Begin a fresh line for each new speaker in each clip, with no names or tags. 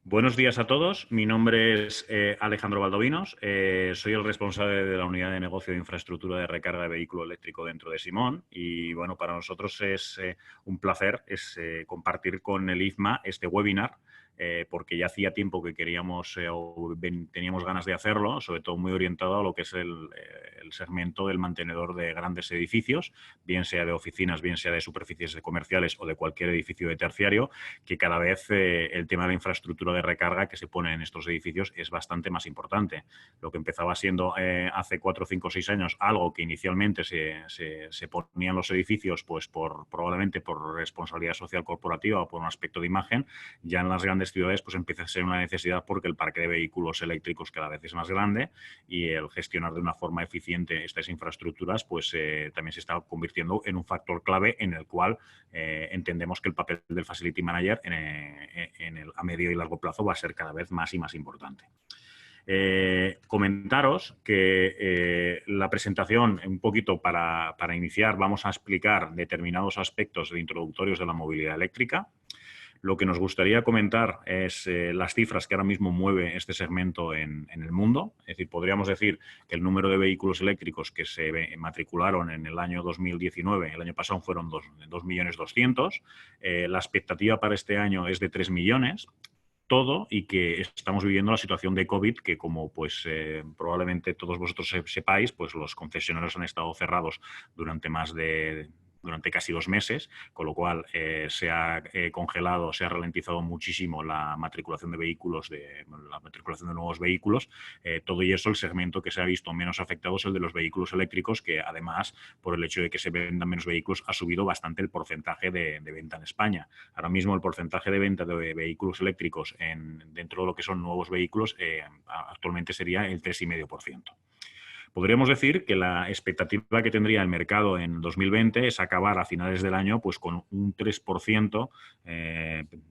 Buenos días a todos. Mi nombre es Alejandro Valdovinos. Soy el responsable de la unidad de negocio de infraestructura de recarga de vehículo eléctrico dentro de Simón. Y bueno, para nosotros es un placer compartir con el IFMA este webinar, porque ya hacía tiempo que queríamos teníamos ganas de hacerlo, sobre todo muy orientado a lo que es el segmento del mantenedor de grandes edificios, bien sea de oficinas, bien sea de superficies comerciales o de cualquier edificio de terciario, que cada vez el tema de la infraestructura de recarga que se pone en estos edificios es bastante más importante. Lo que empezaba siendo hace 4, 5, 6 años algo que inicialmente se ponía en los edificios pues probablemente por responsabilidad social corporativa o por un aspecto de imagen, ya en las grandes ciudades pues empieza a ser una necesidad porque el parque de vehículos eléctricos cada vez es más grande y el gestionar de una forma eficiente estas infraestructuras pues también se está convirtiendo en un factor clave en el cual entendemos que el papel del Facility Manager a medio y largo plazo va a ser cada vez más y más importante. Comentaros que la presentación, un poquito para iniciar, vamos a explicar determinados aspectos introductorios de la movilidad eléctrica. Lo que nos gustaría comentar es las cifras que ahora mismo mueve este segmento en el mundo. Es decir, podríamos decir que el número de vehículos eléctricos que se matricularon en el año 2019, el año pasado fueron 2.200.000. La expectativa para este año es de 3 millones. Todo y que estamos viviendo la situación de COVID, que como pues probablemente todos vosotros sepáis, pues los concesionarios han estado cerrados durante casi 2 meses, con lo cual se ha congelado, se ha ralentizado muchísimo la matriculación de vehículos, la matriculación de nuevos vehículos. Todo y eso, el segmento que se ha visto menos afectado es el de los vehículos eléctricos, que además, por el hecho de que se vendan menos vehículos, ha subido bastante el porcentaje de venta en España. Ahora mismo el porcentaje de venta de vehículos eléctricos dentro de lo que son nuevos vehículos actualmente sería el 3,5%. Podríamos decir que la expectativa que tendría el mercado en 2020 es acabar a finales del año pues, con un 3%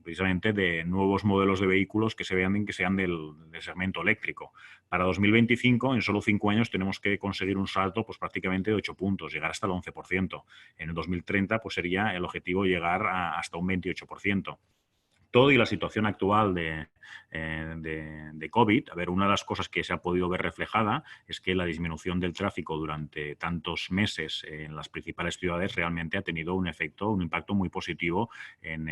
precisamente de nuevos modelos de vehículos que se vean que sean del segmento eléctrico. Para 2025, en solo 5 años, tenemos que conseguir un salto pues, prácticamente de 8 puntos, llegar hasta el 11%. En el 2030 pues, sería el objetivo llegar hasta un 28%. Todo y la situación actual de COVID, a ver, una de las cosas que se ha podido ver reflejada es que la disminución del tráfico durante tantos meses en las principales ciudades realmente ha tenido un impacto muy positivo en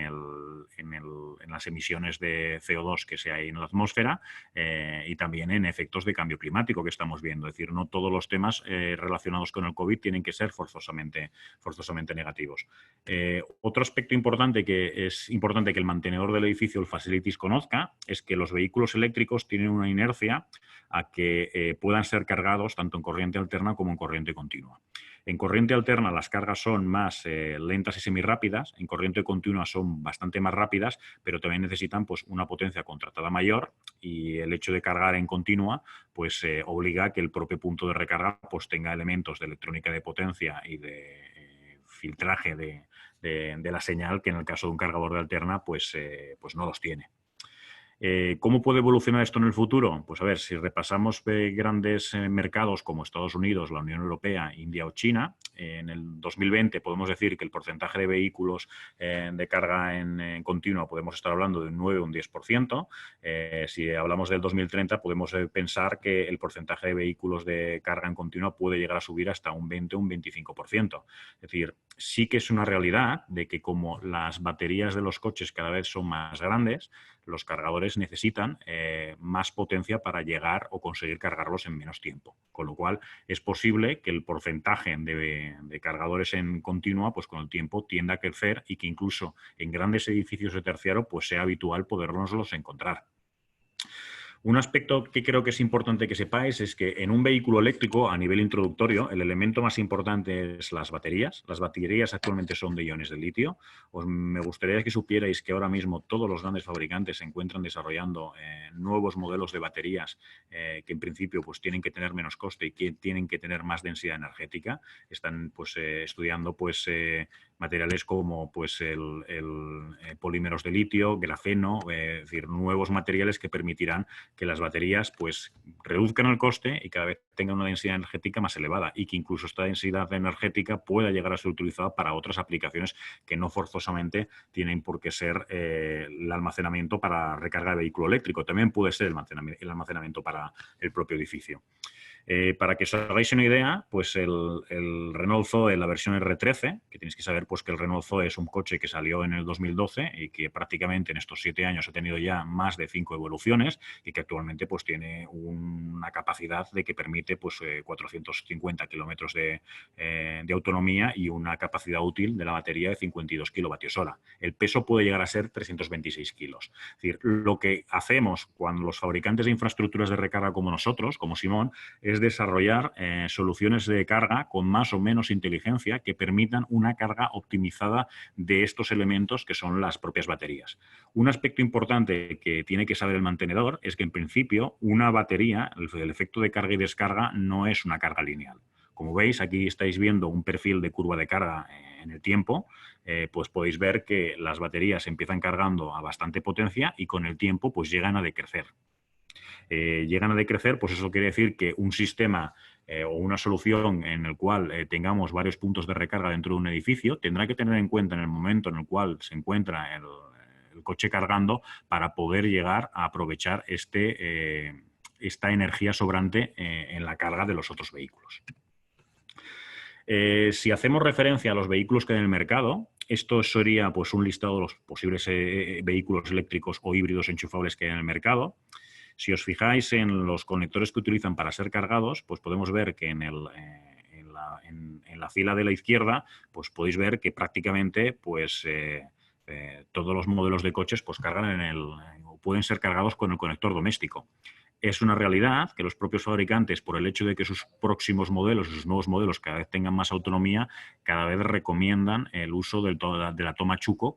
las emisiones de CO2 que se hay en la atmósfera y también en efectos de cambio climático que estamos viendo. Es decir, no todos los temas relacionados con el COVID tienen que ser forzosamente negativos. Otro aspecto importante que es importante que el mantenedor del edificio, el Facilities, conozca es que los vehículos eléctricos tienen una inercia a que puedan ser cargados tanto en corriente alterna como en corriente continua. En corriente alterna las cargas son más lentas y semirrápidas, en corriente continua son bastante más rápidas, pero también necesitan pues, una potencia contratada mayor y el hecho de cargar en continua pues, obliga a que el propio punto de recarga pues, tenga elementos de electrónica de potencia y de filtraje de la señal que en el caso de un cargador de alterna pues no los tiene. ¿Cómo puede evolucionar esto en el futuro? Pues a ver, si repasamos grandes mercados como Estados Unidos, la Unión Europea, India o China, en el 2020 podemos decir que el porcentaje de vehículos de carga en continua podemos estar hablando de un 9 o un 10%. Si hablamos del 2030 podemos pensar que el porcentaje de vehículos de carga en continua puede llegar a subir hasta un 20 o un 25%. Es decir, sí que es una realidad de que como las baterías de los coches cada vez son más grandes, los cargadores necesitan más potencia para llegar o conseguir cargarlos en menos tiempo. Con lo cual, es posible que el porcentaje de cargadores en continua, pues con el tiempo tienda a crecer y que incluso en grandes edificios de terciario, pues sea habitual podernoslos encontrar. Un aspecto que creo que es importante que sepáis es que en un vehículo eléctrico, a nivel introductorio, el elemento más importante es las baterías. Las baterías actualmente son de iones de litio. Me gustaría que supierais que ahora mismo todos los grandes fabricantes se encuentran desarrollando nuevos modelos de baterías que en principio pues, tienen que tener menos coste y que tienen que tener más densidad energética. Están pues, estudiando pues, materiales como pues, polímeros de litio, grafeno, es decir, nuevos materiales que permitirán que las baterías pues reduzcan el coste y cada vez tenga una densidad energética más elevada y que incluso esta densidad energética pueda llegar a ser utilizada para otras aplicaciones que no forzosamente tienen por qué ser el almacenamiento para recarga de vehículo eléctrico. También puede ser el almacenamiento para el propio edificio. Para que os hagáis una idea, pues el Renault Zoe, la versión R13, que tenéis que saber pues, que el Renault Zoe es un coche que salió en el 2012 y que prácticamente en estos 7 años ha tenido ya más de 5 evoluciones y que actualmente pues, tiene una capacidad de que permite pues, 450 kilómetros de autonomía y una capacidad útil de la batería de 52 kilovatios hora. El peso puede llegar a ser 326 kilos. Es decir, lo que hacemos cuando los fabricantes de infraestructuras de recarga como nosotros, como Simón, es desarrollar soluciones de carga con más o menos inteligencia que permitan una carga optimizada de estos elementos que son las propias baterías. Un aspecto importante que tiene que saber el mantenedor es que en principio una batería, el efecto de carga y descarga no es una carga lineal. Como veis, aquí estáis viendo un perfil de curva de carga en el tiempo, pues podéis ver que las baterías empiezan cargando a bastante potencia y con el tiempo pues llegan a decrecer. Llegan a decrecer, pues eso quiere decir que un sistema o una solución en el cual tengamos varios puntos de recarga dentro de un edificio tendrá que tener en cuenta en el momento en el cual se encuentra el coche cargando para poder llegar a aprovechar esta energía sobrante en la carga de los otros vehículos. Si hacemos referencia a los vehículos que hay en el mercado, esto sería pues, un listado de los posibles vehículos eléctricos o híbridos enchufables que hay en el mercado. Si os fijáis en los conectores que utilizan para ser cargados, pues podemos ver que en la fila de la izquierda pues podéis ver que prácticamente pues, todos los modelos de coches pues, cargan pueden ser cargados con el conector doméstico. Es una realidad que los propios fabricantes, por el hecho de que sus próximos modelos, sus nuevos modelos cada vez tengan más autonomía, cada vez recomiendan el uso de la toma chuco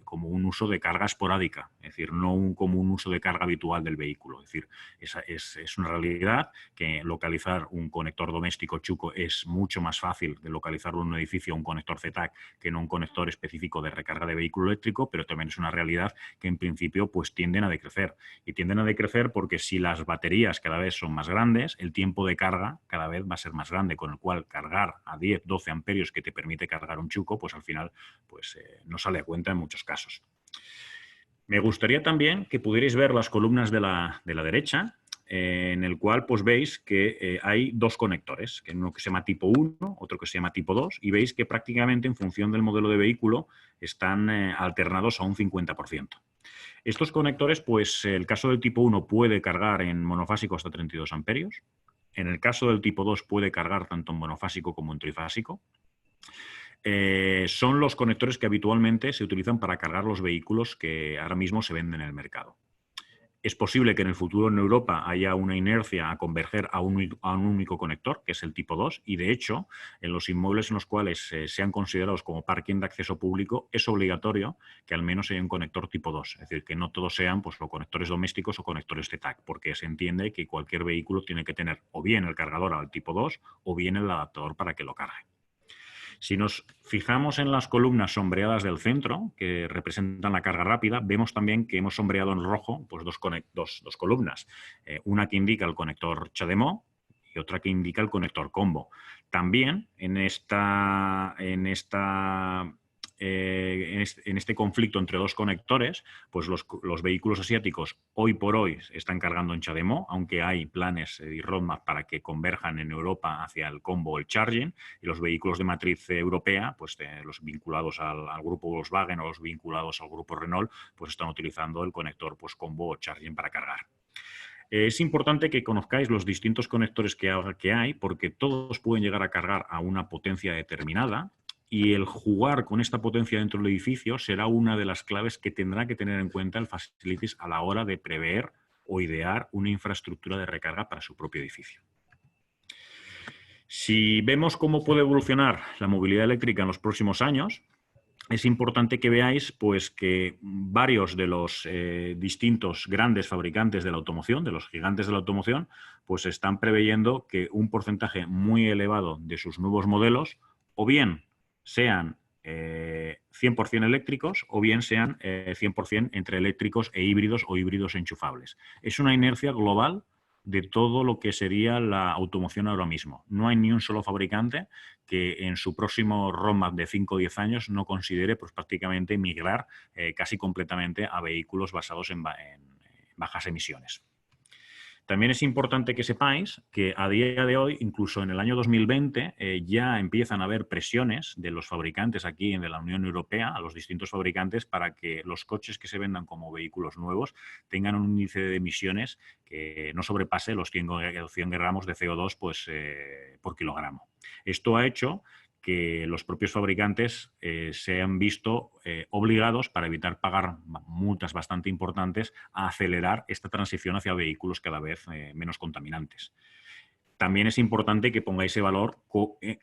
como un uso de carga esporádica, es decir, no como un uso de carga habitual del vehículo. Es decir, es una realidad que localizar un conector doméstico chuco es mucho más fácil de localizarlo en un edificio, un conector ZTAC, que no un conector específico de recarga de vehículo eléctrico, pero también es una realidad que en principio pues tienden a decrecer. Y tienden a decrecer porque si las baterías cada vez son más grandes, el tiempo de carga cada vez va a ser más grande, con el cual cargar a 10, 12 amperios que te permite cargar un chuco, pues al final pues, no sale a cuenta en muchos casos. Me gustaría también que pudierais ver las columnas de la derecha, en el cual pues veis que hay dos conectores, que uno que se llama tipo 1, otro que se llama tipo 2, y veis que prácticamente en función del modelo de vehículo están alternados a un 50%. Estos conectores, pues el caso del tipo 1 puede cargar en monofásico hasta 32 amperios, en el caso del tipo 2 puede cargar tanto en monofásico como en trifásico. Son los conectores que habitualmente se utilizan para cargar los vehículos que ahora mismo se venden en el mercado. Es posible que en el futuro en Europa haya una inercia a converger a un único conector, que es el tipo 2, y de hecho, en los inmuebles en los cuales sean considerados como parking de acceso público, es obligatorio que al menos haya un conector tipo 2, es decir, que no todos sean pues, o conectores domésticos o conectores ZTAC, porque se entiende que cualquier vehículo tiene que tener o bien el cargador al tipo 2 o bien el adaptador para que lo cargue. Si nos fijamos en las columnas sombreadas del centro, que representan la carga rápida, vemos también que hemos sombreado en rojo pues, dos columnas. Una que indica el conector CHAdeMO y otra que indica el conector combo. También en este conflicto entre dos conectores, pues los vehículos asiáticos hoy por hoy están cargando en CHAdeMO, aunque hay planes y roadmap para que converjan en Europa hacia el combo o el charging, y los vehículos de matriz europea, pues los vinculados al grupo Volkswagen o los vinculados al grupo Renault, pues están utilizando el conector pues, combo o charging para cargar. Es importante que conozcáis los distintos conectores que hay, porque todos pueden llegar a cargar a una potencia determinada, y el jugar con esta potencia dentro del edificio será una de las claves que tendrá que tener en cuenta el Facilities a la hora de prever o idear una infraestructura de recarga para su propio edificio. Si vemos cómo puede evolucionar la movilidad eléctrica en los próximos años, es importante que veáis pues, que varios de los distintos grandes fabricantes de la automoción, de los gigantes de la automoción, pues están preveyendo que un porcentaje muy elevado de sus nuevos modelos o bien sean 100% eléctricos o bien sean 100% entre eléctricos e híbridos o híbridos enchufables. Es una inercia global de todo lo que sería la automoción ahora mismo. No hay ni un solo fabricante que en su próximo roadmap de 5 o 10 años no considere pues, prácticamente migrar casi completamente a vehículos basados en bajas emisiones. También es importante que sepáis que a día de hoy, incluso en el año 2020, ya empiezan a haber presiones de los fabricantes aquí en la Unión Europea, a los distintos fabricantes, para que los coches que se vendan como vehículos nuevos tengan un índice de emisiones que no sobrepase los 100 gramos de CO2 pues, por kilogramo. Esto ha hecho que los propios fabricantes se han visto obligados, para evitar pagar multas bastante importantes, a acelerar esta transición hacia vehículos cada vez menos contaminantes. También es importante que pongáis en valor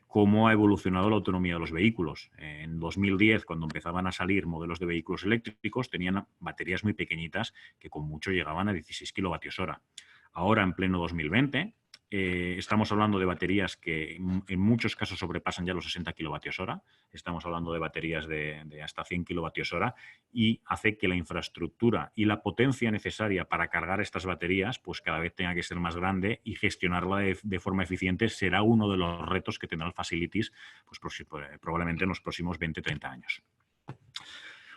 cómo ha evolucionado la autonomía de los vehículos. En 2010, cuando empezaban a salir modelos de vehículos eléctricos, tenían baterías muy pequeñitas que con mucho llegaban a 16 kilovatios hora. Ahora, en pleno 2020, estamos hablando de baterías que en muchos casos sobrepasan ya los 60 kilovatios hora. Estamos hablando de baterías de hasta 100 kilovatios hora, y hace que la infraestructura y la potencia necesaria para cargar estas baterías pues cada vez tenga que ser más grande, y gestionarla de forma eficiente será uno de los retos que tendrá el Facilities pues, probablemente en los próximos 20-30 años.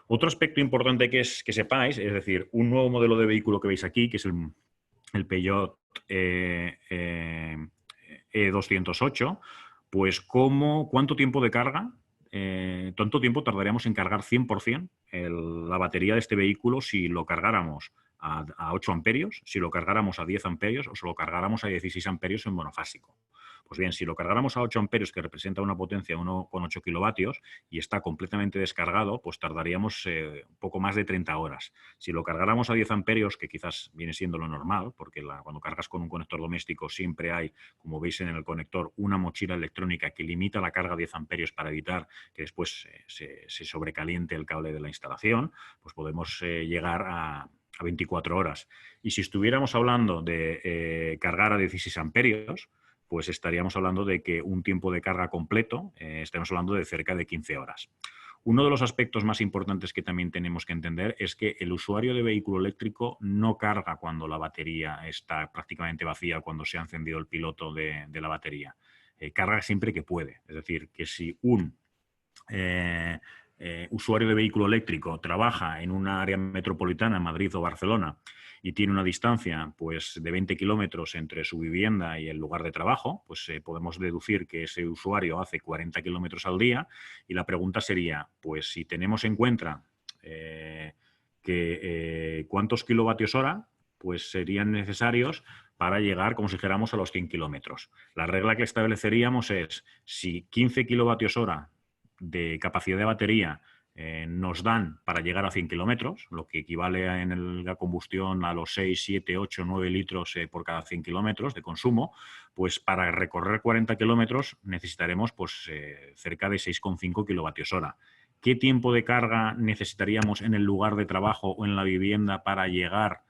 Otro aspecto importante que sepáis, es decir, un nuevo modelo de vehículo que veis aquí, que es el Peugeot E208, pues ¿cuánto tiempo de carga? ¿Cuánto tiempo tardaríamos en cargar 100% la batería de este vehículo si lo cargáramos a 8 amperios, si lo cargáramos a 10 amperios o si lo cargáramos a 16 amperios en monofásico? Pues bien, si lo cargáramos a 8 amperios, que representa una potencia de 1,8 kilovatios, y está completamente descargado, pues tardaríamos un poco más de 30 horas. Si lo cargáramos a 10 amperios, que quizás viene siendo lo normal, porque cuando cargas con un conector doméstico siempre hay, como veis en el conector, una mochila electrónica que limita la carga a 10 amperios para evitar que después se sobrecaliente el cable de la instalación, pues podemos llegar a 24 horas. Y si estuviéramos hablando de cargar a 16 amperios, pues estaríamos hablando de que un tiempo de carga completo, estaríamos hablando de cerca de 15 horas. Uno de los aspectos más importantes que también tenemos que entender es que el usuario de vehículo eléctrico no carga cuando la batería está prácticamente vacía, cuando se ha encendido el piloto de la batería. Carga siempre que puede. Es decir, que si un usuario de vehículo eléctrico trabaja en un área metropolitana, en Madrid o Barcelona, y tiene una distancia pues, de 20 kilómetros entre su vivienda y el lugar de trabajo, pues podemos deducir que ese usuario hace 40 kilómetros al día, y la pregunta sería, pues si tenemos en cuenta cuántos kilovatios hora pues serían necesarios para llegar, como si dijéramos, a los 100 kilómetros. La regla que estableceríamos es, si 15 kilovatios hora de capacidad de batería nos dan para llegar a 100 kilómetros, lo que equivale en la combustión a los 6, 7, 8, 9 litros por cada 100 kilómetros de consumo, pues para recorrer 40 kilómetros necesitaremos pues, cerca de 6,5 kilovatios hora. ¿Qué tiempo de carga necesitaríamos en el lugar de trabajo o en la vivienda para llegar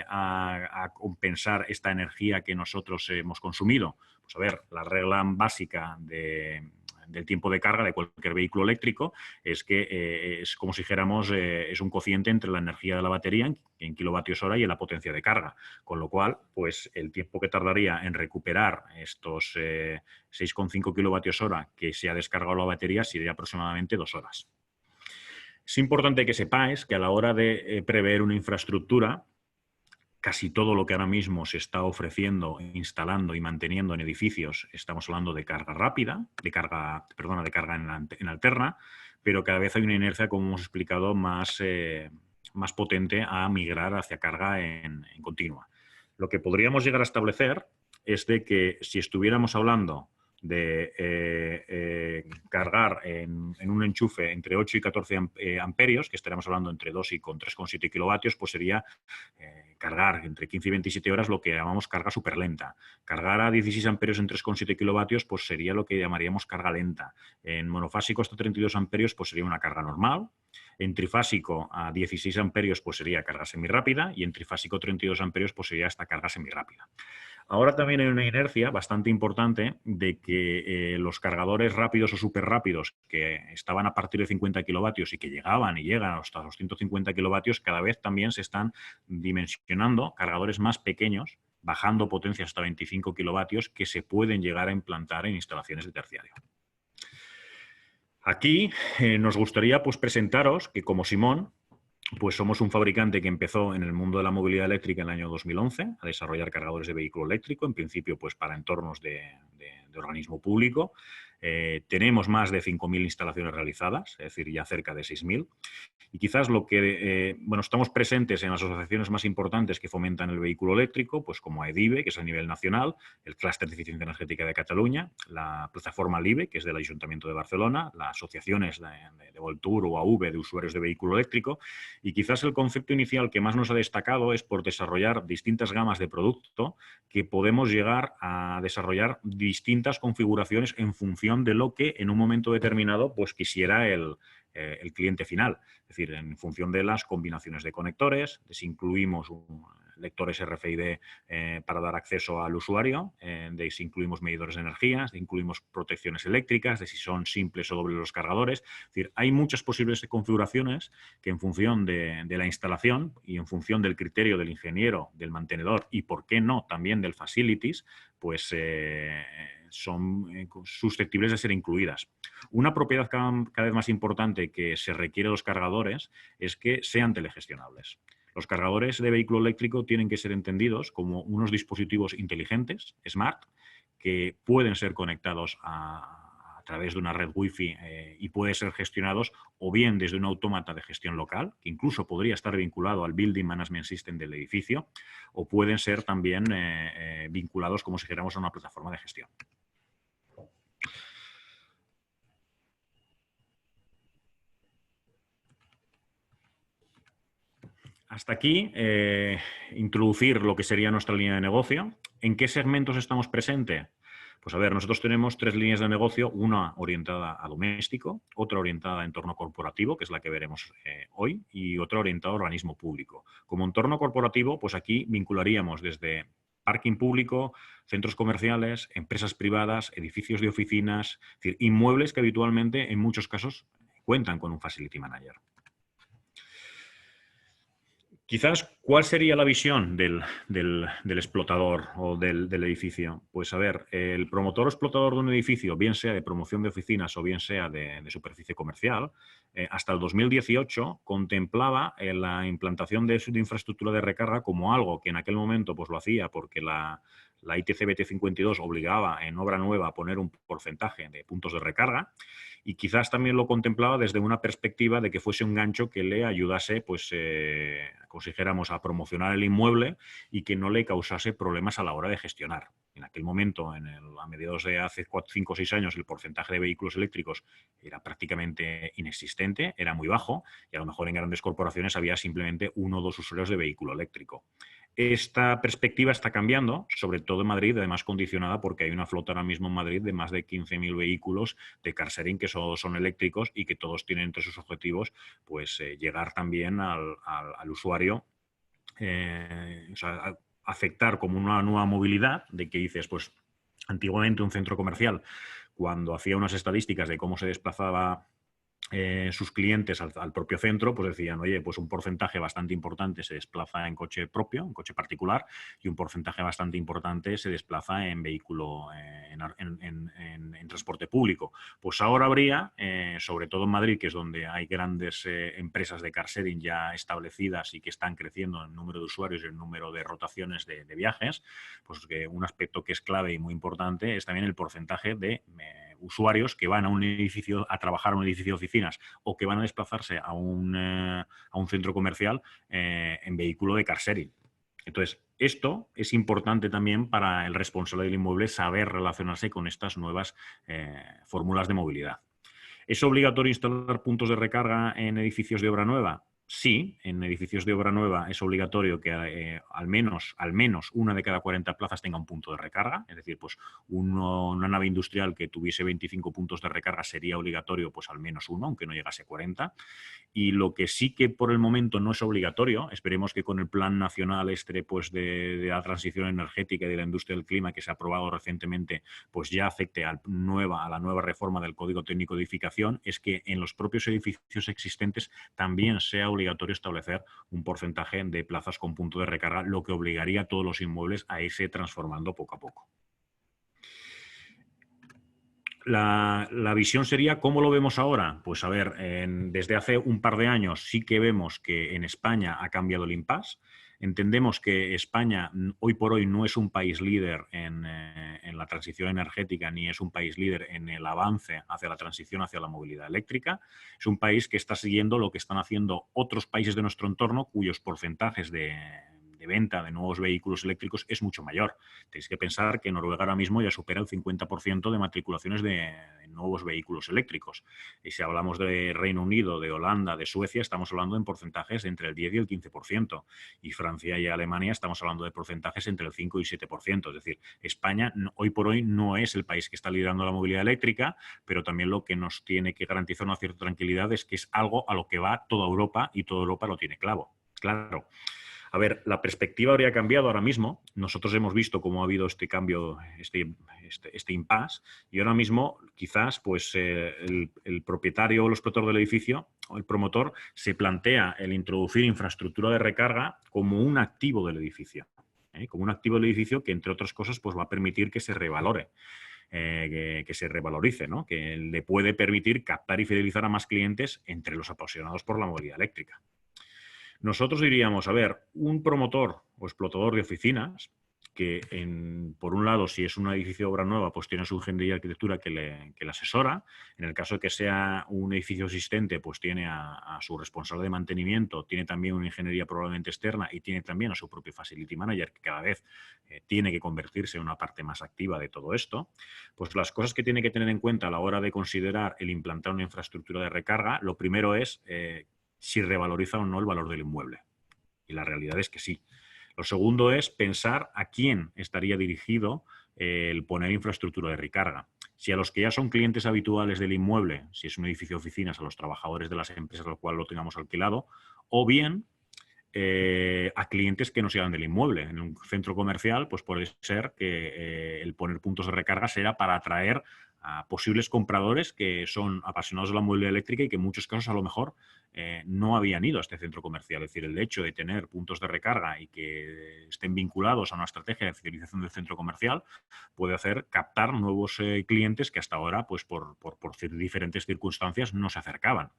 a compensar esta energía que nosotros hemos consumido? Pues a ver, la regla básica del tiempo de carga de cualquier vehículo eléctrico es que es como si dijéramos, es un cociente entre la energía de la batería en kilovatios hora y en la potencia de carga, con lo cual pues el tiempo que tardaría en recuperar estos 6,5 kilovatios hora que se ha descargado la batería sería aproximadamente 2 horas. Es importante que sepáis que a la hora de prever una infraestructura, casi todo lo que ahora mismo se está ofreciendo, instalando y manteniendo en edificios, estamos hablando de carga rápida, de carga en alterna, pero cada vez hay una inercia, como hemos explicado, más potente a migrar hacia carga en continua. Lo que podríamos llegar a establecer es de que si estuviéramos hablando de cargar en un enchufe entre 8 y 14 amperios, que estaríamos hablando entre 2 y con 3,7 kilovatios, pues sería cargar entre 15 y 27 horas lo que llamamos carga súper lenta. Cargar a 16 amperios en 3,7 kilovatios pues sería lo que llamaríamos carga lenta. En monofásico hasta 32 amperios pues sería una carga normal. En trifásico a 16 amperios pues sería carga semirápida, y en trifásico 32 amperios pues sería esta carga semirápida. Ahora también hay una inercia bastante importante de que los cargadores rápidos o súper rápidos que estaban a partir de 50 kilovatios y que llegaban y llegan hasta los 150 kilovatios, cada vez también se están dimensionando cargadores más pequeños bajando potencia hasta 25 kilovatios que se pueden llegar a implantar en instalaciones de terciario. Aquí nos gustaría pues, presentaros que como Simón, pues somos un fabricante que empezó en el mundo de la movilidad eléctrica en el año 2011 a desarrollar cargadores de vehículo eléctrico, en principio pues para entornos de organismo público. Tenemos más de 5.000 instalaciones realizadas, es decir, ya cerca de 6.000. Y quizás lo que, bueno, estamos presentes en las asociaciones más importantes que fomentan el vehículo eléctrico, pues como EDIVE, que es a nivel nacional, el Clúster de Eficiencia Energética de Cataluña, la plataforma LIBE, que es del Ayuntamiento de Barcelona, las asociaciones de Voltur o AV de usuarios de vehículo eléctrico, y quizás el concepto inicial que más nos ha destacado es por desarrollar distintas gamas de producto que podemos llegar a desarrollar distintas configuraciones en función de lo que en un momento determinado pues quisiera el cliente final. Es decir, en función de las combinaciones de conectores, de si incluimos lectores RFID para dar acceso al usuario, de si incluimos medidores de energía, de incluimos protecciones eléctricas, de si son simples o dobles los cargadores. Es decir, hay muchas posibles configuraciones que en función de la instalación y en función del criterio del ingeniero, del mantenedor y, por qué no, también del facilities, pues son susceptibles de ser incluidas. Una propiedad cada vez más importante que se requiere de los cargadores es que sean telegestionables. Los cargadores de vehículo eléctrico tienen que ser entendidos como unos dispositivos inteligentes, smart, que pueden ser conectados a través de una red Wi-Fi y pueden ser gestionados o bien desde un autómata de gestión local, que incluso podría estar vinculado al Building Management System del edificio, o pueden ser también vinculados como si dijéramos a una plataforma de gestión. Hasta aquí, introducir lo que sería nuestra línea de negocio. ¿En qué segmentos estamos presentes? Pues a ver, nosotros tenemos 3 líneas de negocio, una orientada a doméstico, otra orientada a entorno corporativo, que es la que veremos hoy, y otra orientada a organismo público. Como entorno corporativo, pues aquí vincularíamos desde parking público, centros comerciales, empresas privadas, edificios de oficinas, es decir, inmuebles que habitualmente en muchos casos cuentan con un facility manager. Quizás, ¿cuál sería la visión del explotador o del edificio? Pues a ver, el promotor o explotador de un edificio, bien sea de promoción de oficinas o bien sea de superficie comercial, hasta el 2018 contemplaba la implantación de infraestructura de recarga como algo que en aquel momento pues lo hacía porque la ITC BT 52 obligaba en obra nueva a poner un porcentaje de puntos de recarga, y quizás también lo contemplaba desde una perspectiva de que fuese un gancho que le ayudase, pues, como si dijéramos, a promocionar el inmueble y que no le causase problemas a la hora de gestionar. En aquel momento, a mediados de hace 5 o 6 años, el porcentaje de vehículos eléctricos era prácticamente inexistente, era muy bajo, y a lo mejor en grandes corporaciones había simplemente 1 o 2 usuarios de vehículo eléctrico. Esta perspectiva está cambiando, sobre todo en Madrid, además condicionada porque hay una flota ahora mismo en Madrid de más de 15.000 vehículos de car sharing que son eléctricos y que todos tienen entre sus objetivos pues, llegar también al usuario, o sea, afectar como una nueva movilidad de que dices, pues antiguamente un centro comercial, cuando hacía unas estadísticas de cómo se desplazaba sus clientes al propio centro, pues decían, oye, pues un porcentaje bastante importante se desplaza en coche propio, en coche particular, y un porcentaje bastante importante se desplaza en vehículo, en transporte público. Pues ahora habría, sobre todo en Madrid, que es donde hay grandes empresas de car sharing ya establecidas y que están creciendo en el número de usuarios y el número de rotaciones de viajes, pues que un aspecto que es clave y muy importante es también el porcentaje de usuarios que van a un edificio, a trabajar a un edificio de oficinas o que van a desplazarse a un centro comercial en vehículo de car sharing. Entonces, esto es importante también para el responsable del inmueble saber relacionarse con estas nuevas fórmulas de movilidad. ¿Es obligatorio instalar puntos de recarga en edificios de obra nueva? Sí, en edificios de obra nueva es obligatorio que al menos una de cada 40 plazas tenga un punto de recarga. Es decir, pues una nave industrial que tuviese 25 puntos de recarga sería obligatorio pues al menos uno, aunque no llegase a 40. Y lo que sí que por el momento no es obligatorio, esperemos que con el Plan Nacional pues de la transición energética y de la industria del clima que se ha aprobado recientemente, pues ya afecte a la nueva reforma del Código Técnico de Edificación, es que en los propios edificios existentes también sea obligatorio establecer un porcentaje de plazas con punto de recarga, lo que obligaría a todos los inmuebles a irse transformando poco a poco. La visión sería, ¿cómo lo vemos ahora? Pues a ver, desde hace un par de años sí que vemos que en España ha cambiado el impasse. Entendemos que España hoy por hoy no es un país líder en la transición energética ni es un país líder en el avance hacia la transición hacia la movilidad eléctrica. Es un país que está siguiendo lo que están haciendo otros países de nuestro entorno cuyos porcentajes de venta de nuevos vehículos eléctricos es mucho mayor. Tenéis que pensar que Noruega ahora mismo ya supera el 50% de matriculaciones de nuevos vehículos eléctricos. Y si hablamos de Reino Unido, de Holanda, de Suecia, estamos hablando en porcentajes entre el 10 y el 15%. Y Francia y Alemania estamos hablando de porcentajes entre el 5 y 7%. Es decir, España hoy por hoy no es el país que está liderando la movilidad eléctrica, pero también lo que nos tiene que garantizar una cierta tranquilidad es que es algo a lo que va toda Europa y toda Europa lo tiene claro. A ver, la perspectiva habría cambiado ahora mismo. Nosotros hemos visto cómo ha habido este cambio, este impasse, y ahora mismo quizás pues, el propietario o el explorador del edificio o el promotor se plantea el introducir infraestructura de recarga como un activo del edificio. Como un activo del edificio que, entre otras cosas, pues, va a permitir que se revalore. Que se revalorice, ¿no? Que le puede permitir captar y fidelizar a más clientes entre los apasionados por la movilidad eléctrica. Nosotros diríamos, a ver, un promotor o explotador de oficinas que, por un lado, si es un edificio de obra nueva, pues tiene su ingeniería y arquitectura que le asesora. En el caso de que sea un edificio existente, pues tiene a su responsable de mantenimiento, tiene también una ingeniería probablemente externa y tiene también a su propio facility manager, que cada vez tiene que convertirse en una parte más activa de todo esto. Pues las cosas que tiene que tener en cuenta a la hora de considerar el implantar una infraestructura de recarga, lo primero es si revaloriza o no el valor del inmueble. Y la realidad es que sí. Lo segundo es pensar a quién estaría dirigido el poner infraestructura de recarga. Si a los que ya son clientes habituales del inmueble, si es un edificio de oficinas, a los trabajadores de las empresas al cual lo tengamos alquilado, o bien a clientes que no sean del inmueble. En un centro comercial, pues puede ser que el poner puntos de recarga será para atraer a posibles compradores que son apasionados de la movilidad eléctrica y que en muchos casos a lo mejor no habían ido a este centro comercial. Es decir, el hecho de tener puntos de recarga y que estén vinculados a una estrategia de fidelización del centro comercial puede hacer captar nuevos clientes que hasta ahora, pues por diferentes circunstancias, no se acercaban.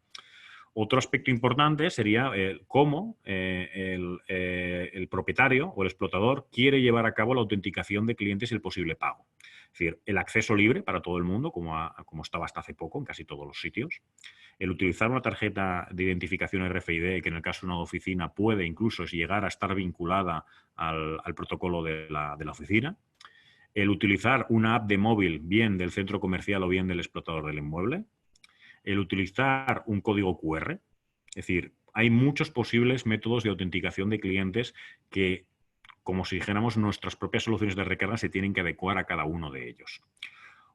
Otro aspecto importante sería cómo el propietario o el explotador quiere llevar a cabo la autenticación de clientes y el posible pago. Es decir, el acceso libre para todo el mundo, como estaba hasta hace poco en casi todos los sitios. El utilizar una tarjeta de identificación RFID, que en el caso de una oficina puede incluso llegar a estar vinculada al protocolo de la oficina. El utilizar una app de móvil, bien del centro comercial o bien del explotador del inmueble. El utilizar un código QR. Es decir, hay muchos posibles métodos de autenticación de clientes que, como si dijéramos, nuestras propias soluciones de recarga se tienen que adecuar a cada uno de ellos.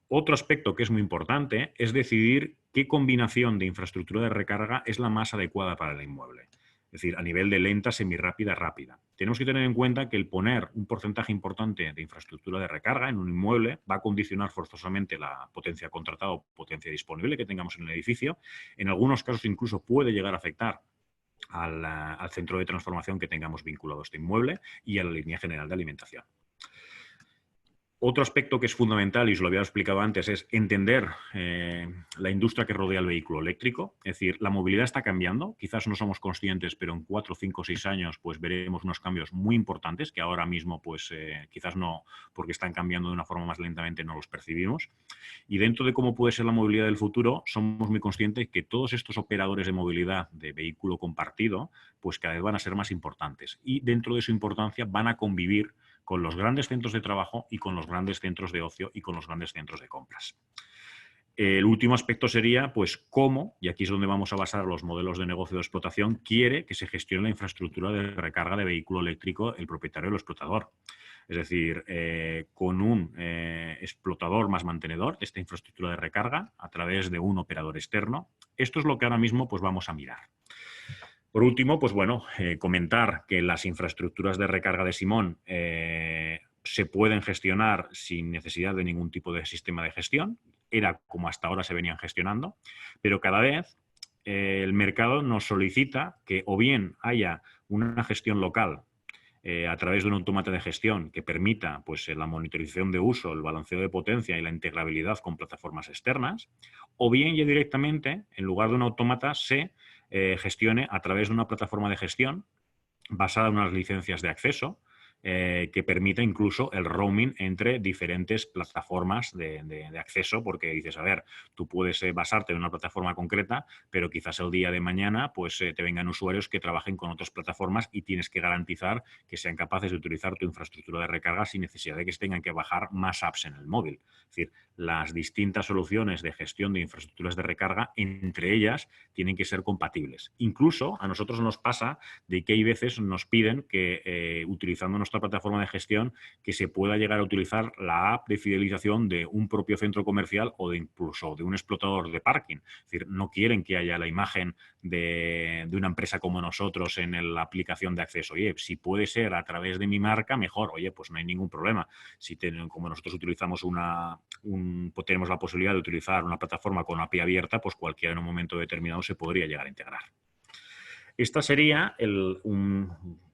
Otro aspecto que es muy importante es decidir qué combinación de infraestructura de recarga es la más adecuada para el inmueble. Es decir, a nivel de lenta, semirápida, rápida. Tenemos que tener en cuenta que el poner un porcentaje importante de infraestructura de recarga en un inmueble va a condicionar forzosamente la potencia contratada o potencia disponible que tengamos en el edificio. En algunos casos incluso puede llegar a afectar al centro de transformación que tengamos vinculado a este inmueble y a la línea general de alimentación. Otro aspecto que es fundamental, y os lo había explicado antes, es entender la industria que rodea el vehículo eléctrico. Es decir, la movilidad está cambiando. Quizás no somos conscientes, pero en 4, 5, 6 años pues veremos unos cambios muy importantes que ahora mismo pues quizás no, porque están cambiando de una forma más lentamente, no los percibimos. Y dentro de cómo puede ser la movilidad del futuro, somos muy conscientes que todos estos operadores de movilidad de vehículo compartido pues cada vez van a ser más importantes. Y dentro de su importancia van a convivir con los grandes centros de trabajo y con los grandes centros de ocio y con los grandes centros de compras. El último aspecto sería, pues, cómo, y aquí es donde vamos a basar los modelos de negocio de explotación, quiere que se gestione la infraestructura de recarga de vehículo eléctrico el propietario o el explotador. Es decir, con un explotador más mantenedor de esta infraestructura de recarga a través de un operador externo. Esto es lo que ahora mismo pues, vamos a mirar. Por último, pues bueno, comentar que las infraestructuras de recarga de Simón se pueden gestionar sin necesidad de ningún tipo de sistema de gestión. Era como hasta ahora se venían gestionando, pero cada vez el mercado nos solicita que o bien haya una gestión local a través de un autómata de gestión que permita pues, la monitorización de uso, el balanceo de potencia y la integrabilidad con plataformas externas, o bien ya directamente, en lugar de un autómata, se gestione a través de una plataforma de gestión basada en unas licencias de acceso que permita incluso el roaming entre diferentes plataformas de acceso, porque dices, a ver, tú puedes basarte en una plataforma concreta, pero quizás el día de mañana pues te vengan usuarios que trabajen con otras plataformas y tienes que garantizar que sean capaces de utilizar tu infraestructura de recarga sin necesidad de que se tengan que bajar más apps en el móvil. Es decir, las distintas soluciones de gestión de infraestructuras de recarga, entre ellas, tienen que ser compatibles. Incluso a nosotros nos pasa de que hay veces nos piden que utilizando nuestra plataforma de gestión que se pueda llegar a utilizar la app de fidelización de un propio centro comercial o de incluso de un explotador de parking. Es decir, no quieren que haya la imagen de una empresa como nosotros en la aplicación de acceso. Oye, si puede ser a través de mi marca, mejor. Oye, pues no hay ningún problema. Si como nosotros utilizamos tenemos la posibilidad de utilizar una plataforma con API abierta, pues cualquiera en un momento determinado se podría llegar a integrar. Esta sería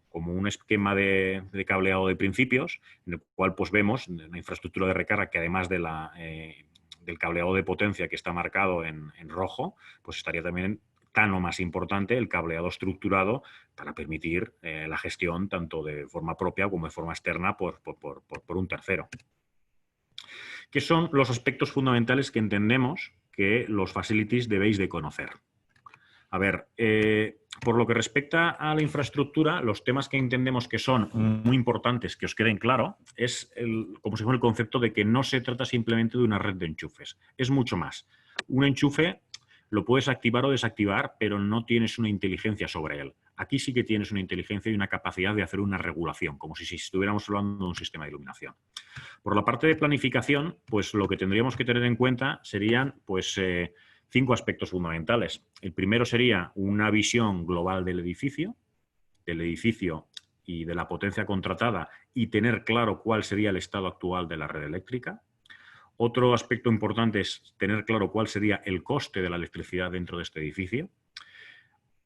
como un esquema de cableado de principios, en el cual pues, vemos una infraestructura de recarga que además del cableado de potencia que está marcado en rojo, pues estaría también tan o más importante el cableado estructurado para permitir la gestión tanto de forma propia como de forma externa por un tercero. ¿Qué son los aspectos fundamentales que entendemos que los facilities debéis de conocer? A ver, por lo que respecta a la infraestructura, los temas que entendemos que son muy importantes, que os queden claro, es como si fuera el concepto de que no se trata simplemente de una red de enchufes. Es mucho más. Un enchufe lo puedes activar o desactivar, pero no tienes una inteligencia sobre él. Aquí sí que tienes una inteligencia y una capacidad de hacer una regulación, como si estuviéramos hablando de un sistema de iluminación. Por la parte de planificación, pues lo que tendríamos que tener en cuenta serían, pues, 5 aspectos fundamentales. El primero sería una visión global del edificio y de la potencia contratada y tener claro cuál sería el estado actual de la red eléctrica. Otro aspecto importante es tener claro cuál sería el coste de la electricidad dentro de este edificio.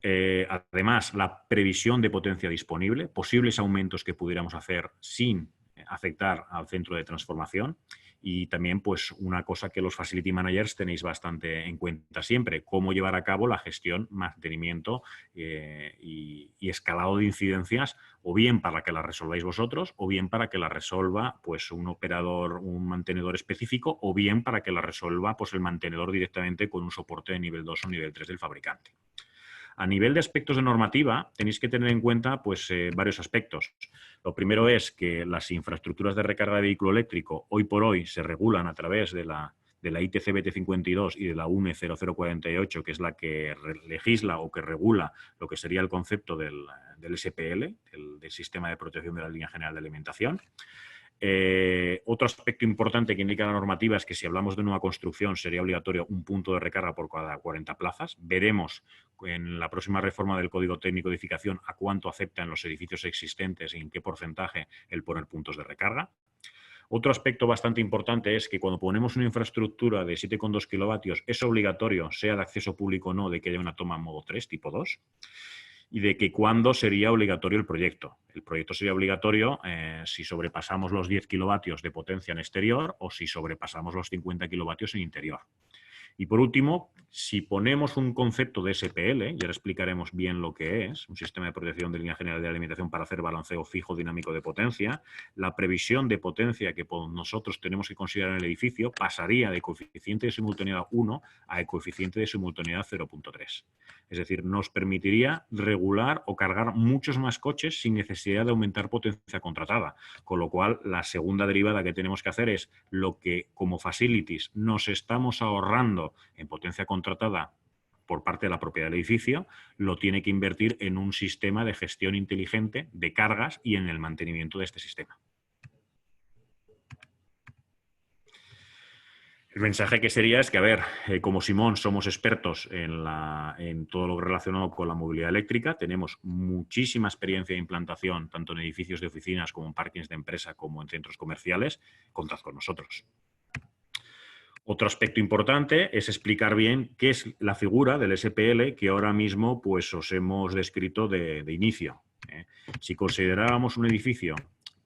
Además, la previsión de potencia disponible, posibles aumentos que pudiéramos hacer sin afectar al centro de transformación. Y también, pues, una cosa que los Facility Managers tenéis bastante en cuenta siempre, cómo llevar a cabo la gestión, mantenimiento y escalado de incidencias, o bien para que las resolváis vosotros, o bien para que la resuelva pues, un operador, un mantenedor específico, o bien para que la resuelva pues, el mantenedor directamente con un soporte de nivel 2 o nivel 3 del fabricante. A nivel de aspectos de normativa, tenéis que tener en cuenta pues, varios aspectos. Lo primero es que las infraestructuras de recarga de vehículo eléctrico hoy por hoy se regulan a través de la ITC BT52 y de la UNE 0048, que es la que legisla o que regula lo que sería el concepto del SPL, del Sistema de Protección de la Línea General de Alimentación. Otro aspecto importante que indica la normativa es que si hablamos de nueva construcción sería obligatorio un punto de recarga por cada 40 plazas. Veremos en la próxima reforma del Código Técnico de Edificación a cuánto afecta en los edificios existentes y en qué porcentaje el poner puntos de recarga. Otro aspecto bastante importante es que cuando ponemos una infraestructura de 7,2 kilovatios es obligatorio, sea de acceso público o no, de que haya una toma en modo 3, tipo 2. Y de que cuándo sería obligatorio el proyecto. El proyecto sería obligatorio si sobrepasamos los 10 kilovatios de potencia en exterior o si sobrepasamos los 50 kilovatios en interior. Y por último, si ponemos un concepto de SPL, y ahora explicaremos bien lo que es, un sistema de protección de línea general de alimentación para hacer balanceo fijo dinámico de potencia, la previsión de potencia que nosotros tenemos que considerar en el edificio pasaría de coeficiente de simultaneidad 1 a coeficiente de simultaneidad 0,3. Es decir, nos permitiría regular o cargar muchos más coches sin necesidad de aumentar potencia contratada. Con lo cual, la segunda derivada que tenemos que hacer es lo que como facilities nos estamos ahorrando en potencia contratada por parte de la propiedad del edificio, lo tiene que invertir en un sistema de gestión inteligente de cargas y en el mantenimiento de este sistema. El mensaje que sería es que, a ver, como Simón somos expertos en todo lo relacionado con la movilidad eléctrica, tenemos muchísima experiencia de implantación, tanto en edificios de oficinas como en parkings de empresa, como en centros comerciales. Contad con nosotros. Otro aspecto importante es explicar bien qué es la figura del SPL que ahora mismo pues, os hemos descrito de inicio. Si considerábamos un edificio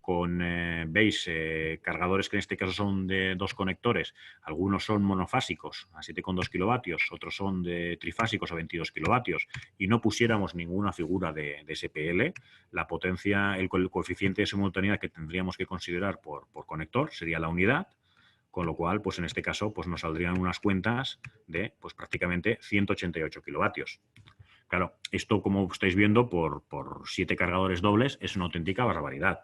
con, veis, cargadores que en este caso son de 2 conectores, algunos son monofásicos a 7,2 kilovatios, otros son de trifásicos a 22 kilovatios, y no pusiéramos ninguna figura de SPL, la potencia, el coeficiente de simultaneidad que tendríamos que considerar por conector sería la unidad, con lo cual, pues en este caso, pues nos saldrían unas cuentas de pues prácticamente 188 kilovatios. Claro, esto, como estáis viendo, por 7 cargadores dobles es una auténtica barbaridad.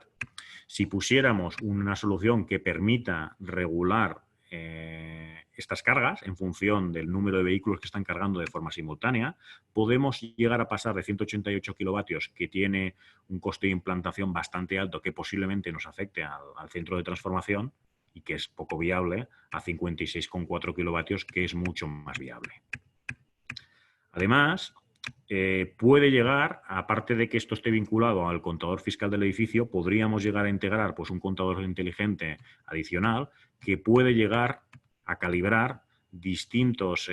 Si pusiéramos una solución que permita regular estas cargas en función del número de vehículos que están cargando de forma simultánea, podemos llegar a pasar de 188 kilovatios, que tiene un coste de implantación bastante alto que posiblemente nos afecte al centro de transformación y que es poco viable, a 56,4 kilovatios, que es mucho más viable. Además, puede llegar, aparte de que esto esté vinculado al contador fiscal del edificio, podríamos llegar a integrar pues, un contador inteligente adicional que puede llegar a calibrar distintos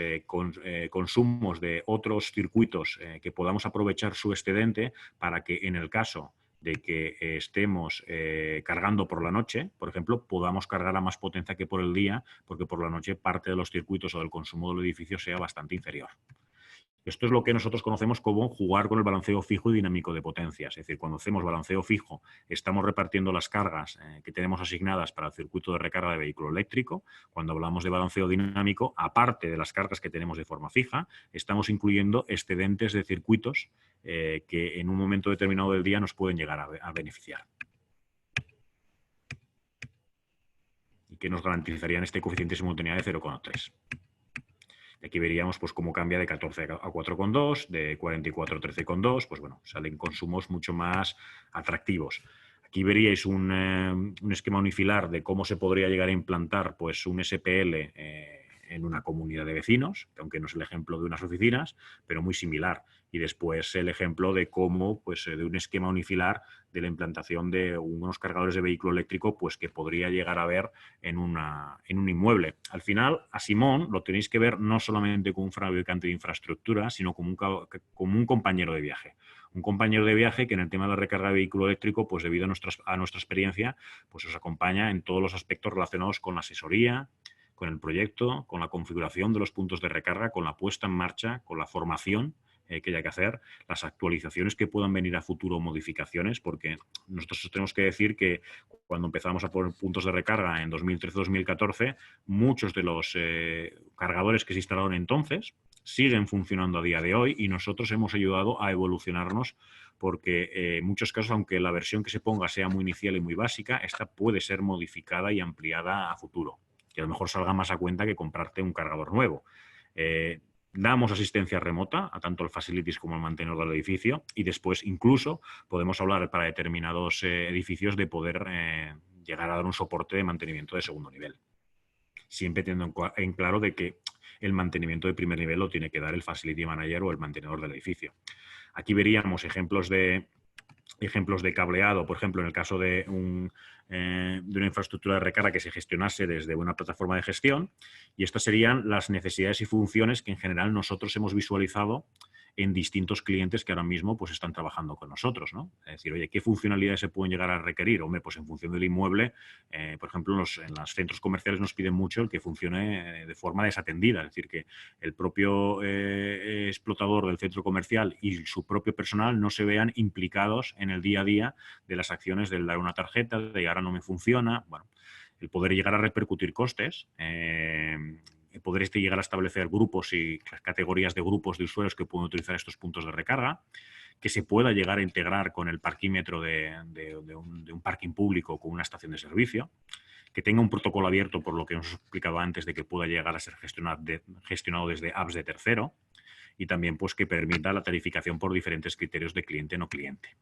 consumos de otros circuitos que podamos aprovechar su excedente para que en el caso de que estemos cargando por la noche, por ejemplo, podamos cargar a más potencia que por el día, porque por la noche parte de los circuitos o del consumo del edificio sea bastante inferior. Esto es lo que nosotros conocemos como jugar con el balanceo fijo y dinámico de potencias. Es decir, cuando hacemos balanceo fijo, estamos repartiendo las cargas que tenemos asignadas para el circuito de recarga de vehículo eléctrico. Cuando hablamos de balanceo dinámico, aparte de las cargas que tenemos de forma fija, estamos incluyendo excedentes de circuitos que en un momento determinado del día nos pueden llegar a beneficiar. Y que nos garantizarían este coeficiente de simultaneidad de 0,3. Aquí veríamos pues, cómo cambia de 14 a 4,2, de 44 a 13,2, pues bueno, salen consumos mucho más atractivos. Aquí veríais un esquema unifilar de cómo se podría llegar a implantar pues, un SPL en una comunidad de vecinos, que aunque no es el ejemplo de unas oficinas, pero muy similar. Y después el ejemplo de cómo, pues, de un esquema unifilar de la implantación de unos cargadores de vehículo eléctrico, pues que podría llegar a ver en un inmueble. Al final, a Simón lo tenéis que ver no solamente como un fabricante de infraestructura, sino como un compañero de viaje. Un compañero de viaje que en el tema de la recarga de vehículo eléctrico, pues debido a nuestra experiencia, pues os acompaña en todos los aspectos relacionados con la asesoría, con el proyecto, con la configuración de los puntos de recarga, con la puesta en marcha, con la formación que haya que hacer, las actualizaciones que puedan venir a futuro, modificaciones, porque nosotros tenemos que decir que cuando empezamos a poner puntos de recarga en 2013-2014, muchos de los cargadores que se instalaron entonces siguen funcionando a día de hoy y nosotros hemos ayudado a evolucionarnos porque en muchos casos, aunque la versión que se ponga sea muy inicial y muy básica, esta puede ser modificada y ampliada a futuro, que a lo mejor salga más a cuenta que comprarte un cargador nuevo. Damos asistencia remota a tanto el facilities como el mantenedor del edificio y después incluso podemos hablar para determinados edificios de poder llegar a dar un soporte de mantenimiento de segundo nivel. Siempre teniendo en claro de que el mantenimiento de primer nivel lo tiene que dar el facility manager o el mantenedor del edificio. Aquí veríamos ejemplos de cableado, por ejemplo, en el caso de una infraestructura de recarga que se gestionase desde una plataforma de gestión, y estas serían las necesidades y funciones que en general nosotros hemos visualizado en distintos clientes que ahora mismo pues, están trabajando con nosotros, ¿no? Es decir, oye, ¿qué funcionalidades se pueden llegar a requerir? Hombre, pues en función del inmueble, por ejemplo, en los centros comerciales nos piden mucho el que funcione de forma desatendida, es decir, que el propio explotador del centro comercial y su propio personal no se vean implicados en el día a día de las acciones del dar una tarjeta, de ahora no me funciona, bueno, el poder llegar a repercutir costes, poder llegar a establecer grupos y categorías de grupos de usuarios que pueden utilizar estos puntos de recarga, que se pueda llegar a integrar con el parquímetro de un parking público con una estación de servicio, que tenga un protocolo abierto, por lo que os he explicado antes, de que pueda llegar a ser gestionado desde apps de tercero y también pues, que permita la tarificación por diferentes criterios de cliente no cliente.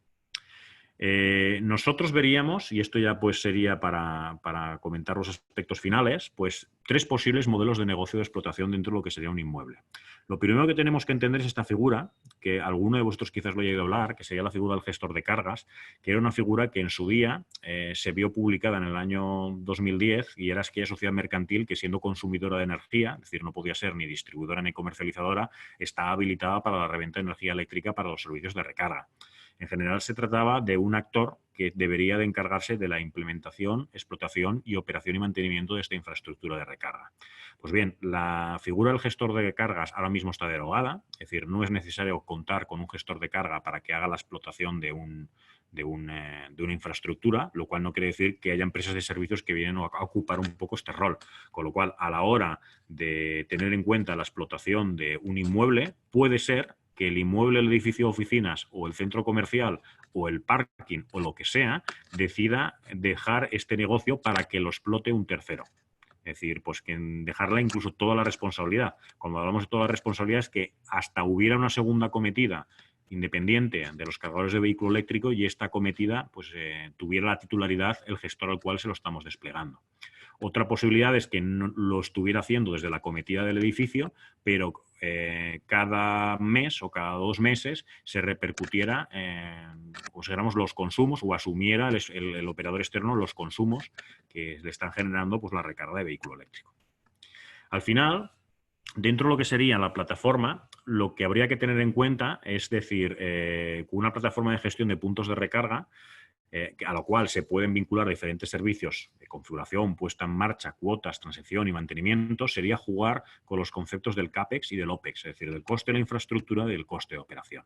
Nosotros veríamos, y esto ya pues sería para comentar los aspectos finales, pues 3 posibles modelos de negocio de explotación dentro de lo que sería un inmueble. Lo primero que tenemos que entender es esta figura, que alguno de vosotros quizás lo haya oído hablar, que sería la figura del gestor de cargas, que era una figura que en su día se vio publicada en el año 2010 y era aquella sociedad mercantil que, siendo consumidora de energía, es decir, no podía ser ni distribuidora ni comercializadora, está habilitada para la reventa de energía eléctrica para los servicios de recarga. En general, se trataba de un actor que debería de encargarse de la implementación, explotación y operación y mantenimiento de esta infraestructura de recarga. Pues bien, la figura del gestor de cargas ahora mismo está derogada, es decir, no es necesario contar con un gestor de carga para que haga la explotación de una infraestructura, lo cual no quiere decir que haya empresas de servicios que vienen a ocupar un poco este rol. Con lo cual, a la hora de tener en cuenta la explotación de un inmueble, puede ser que el inmueble, el edificio de oficinas o el centro comercial o el parking o lo que sea, decida dejar este negocio para que lo explote un tercero. Es decir, pues que dejarla incluso toda la responsabilidad. Cuando hablamos de toda la responsabilidad es que hasta hubiera una segunda cometida independiente de los cargadores de vehículo eléctrico y esta cometida pues tuviera la titularidad el gestor al cual se lo estamos desplegando. Otra posibilidad es que no lo estuviera haciendo desde la cometida del edificio, pero cada mes o cada 2 meses se repercutiera, consideramos los consumos o asumiera el operador externo los consumos que le están generando pues, la recarga de vehículo eléctrico. Al final, dentro de lo que sería la plataforma, lo que habría que tener en cuenta es decir, una plataforma de gestión de puntos de recarga a lo cual se pueden vincular diferentes servicios de configuración, puesta en marcha, cuotas, transacción y mantenimiento, sería jugar con los conceptos del CAPEX y del OPEX, es decir, del coste de la infraestructura y del coste de operación.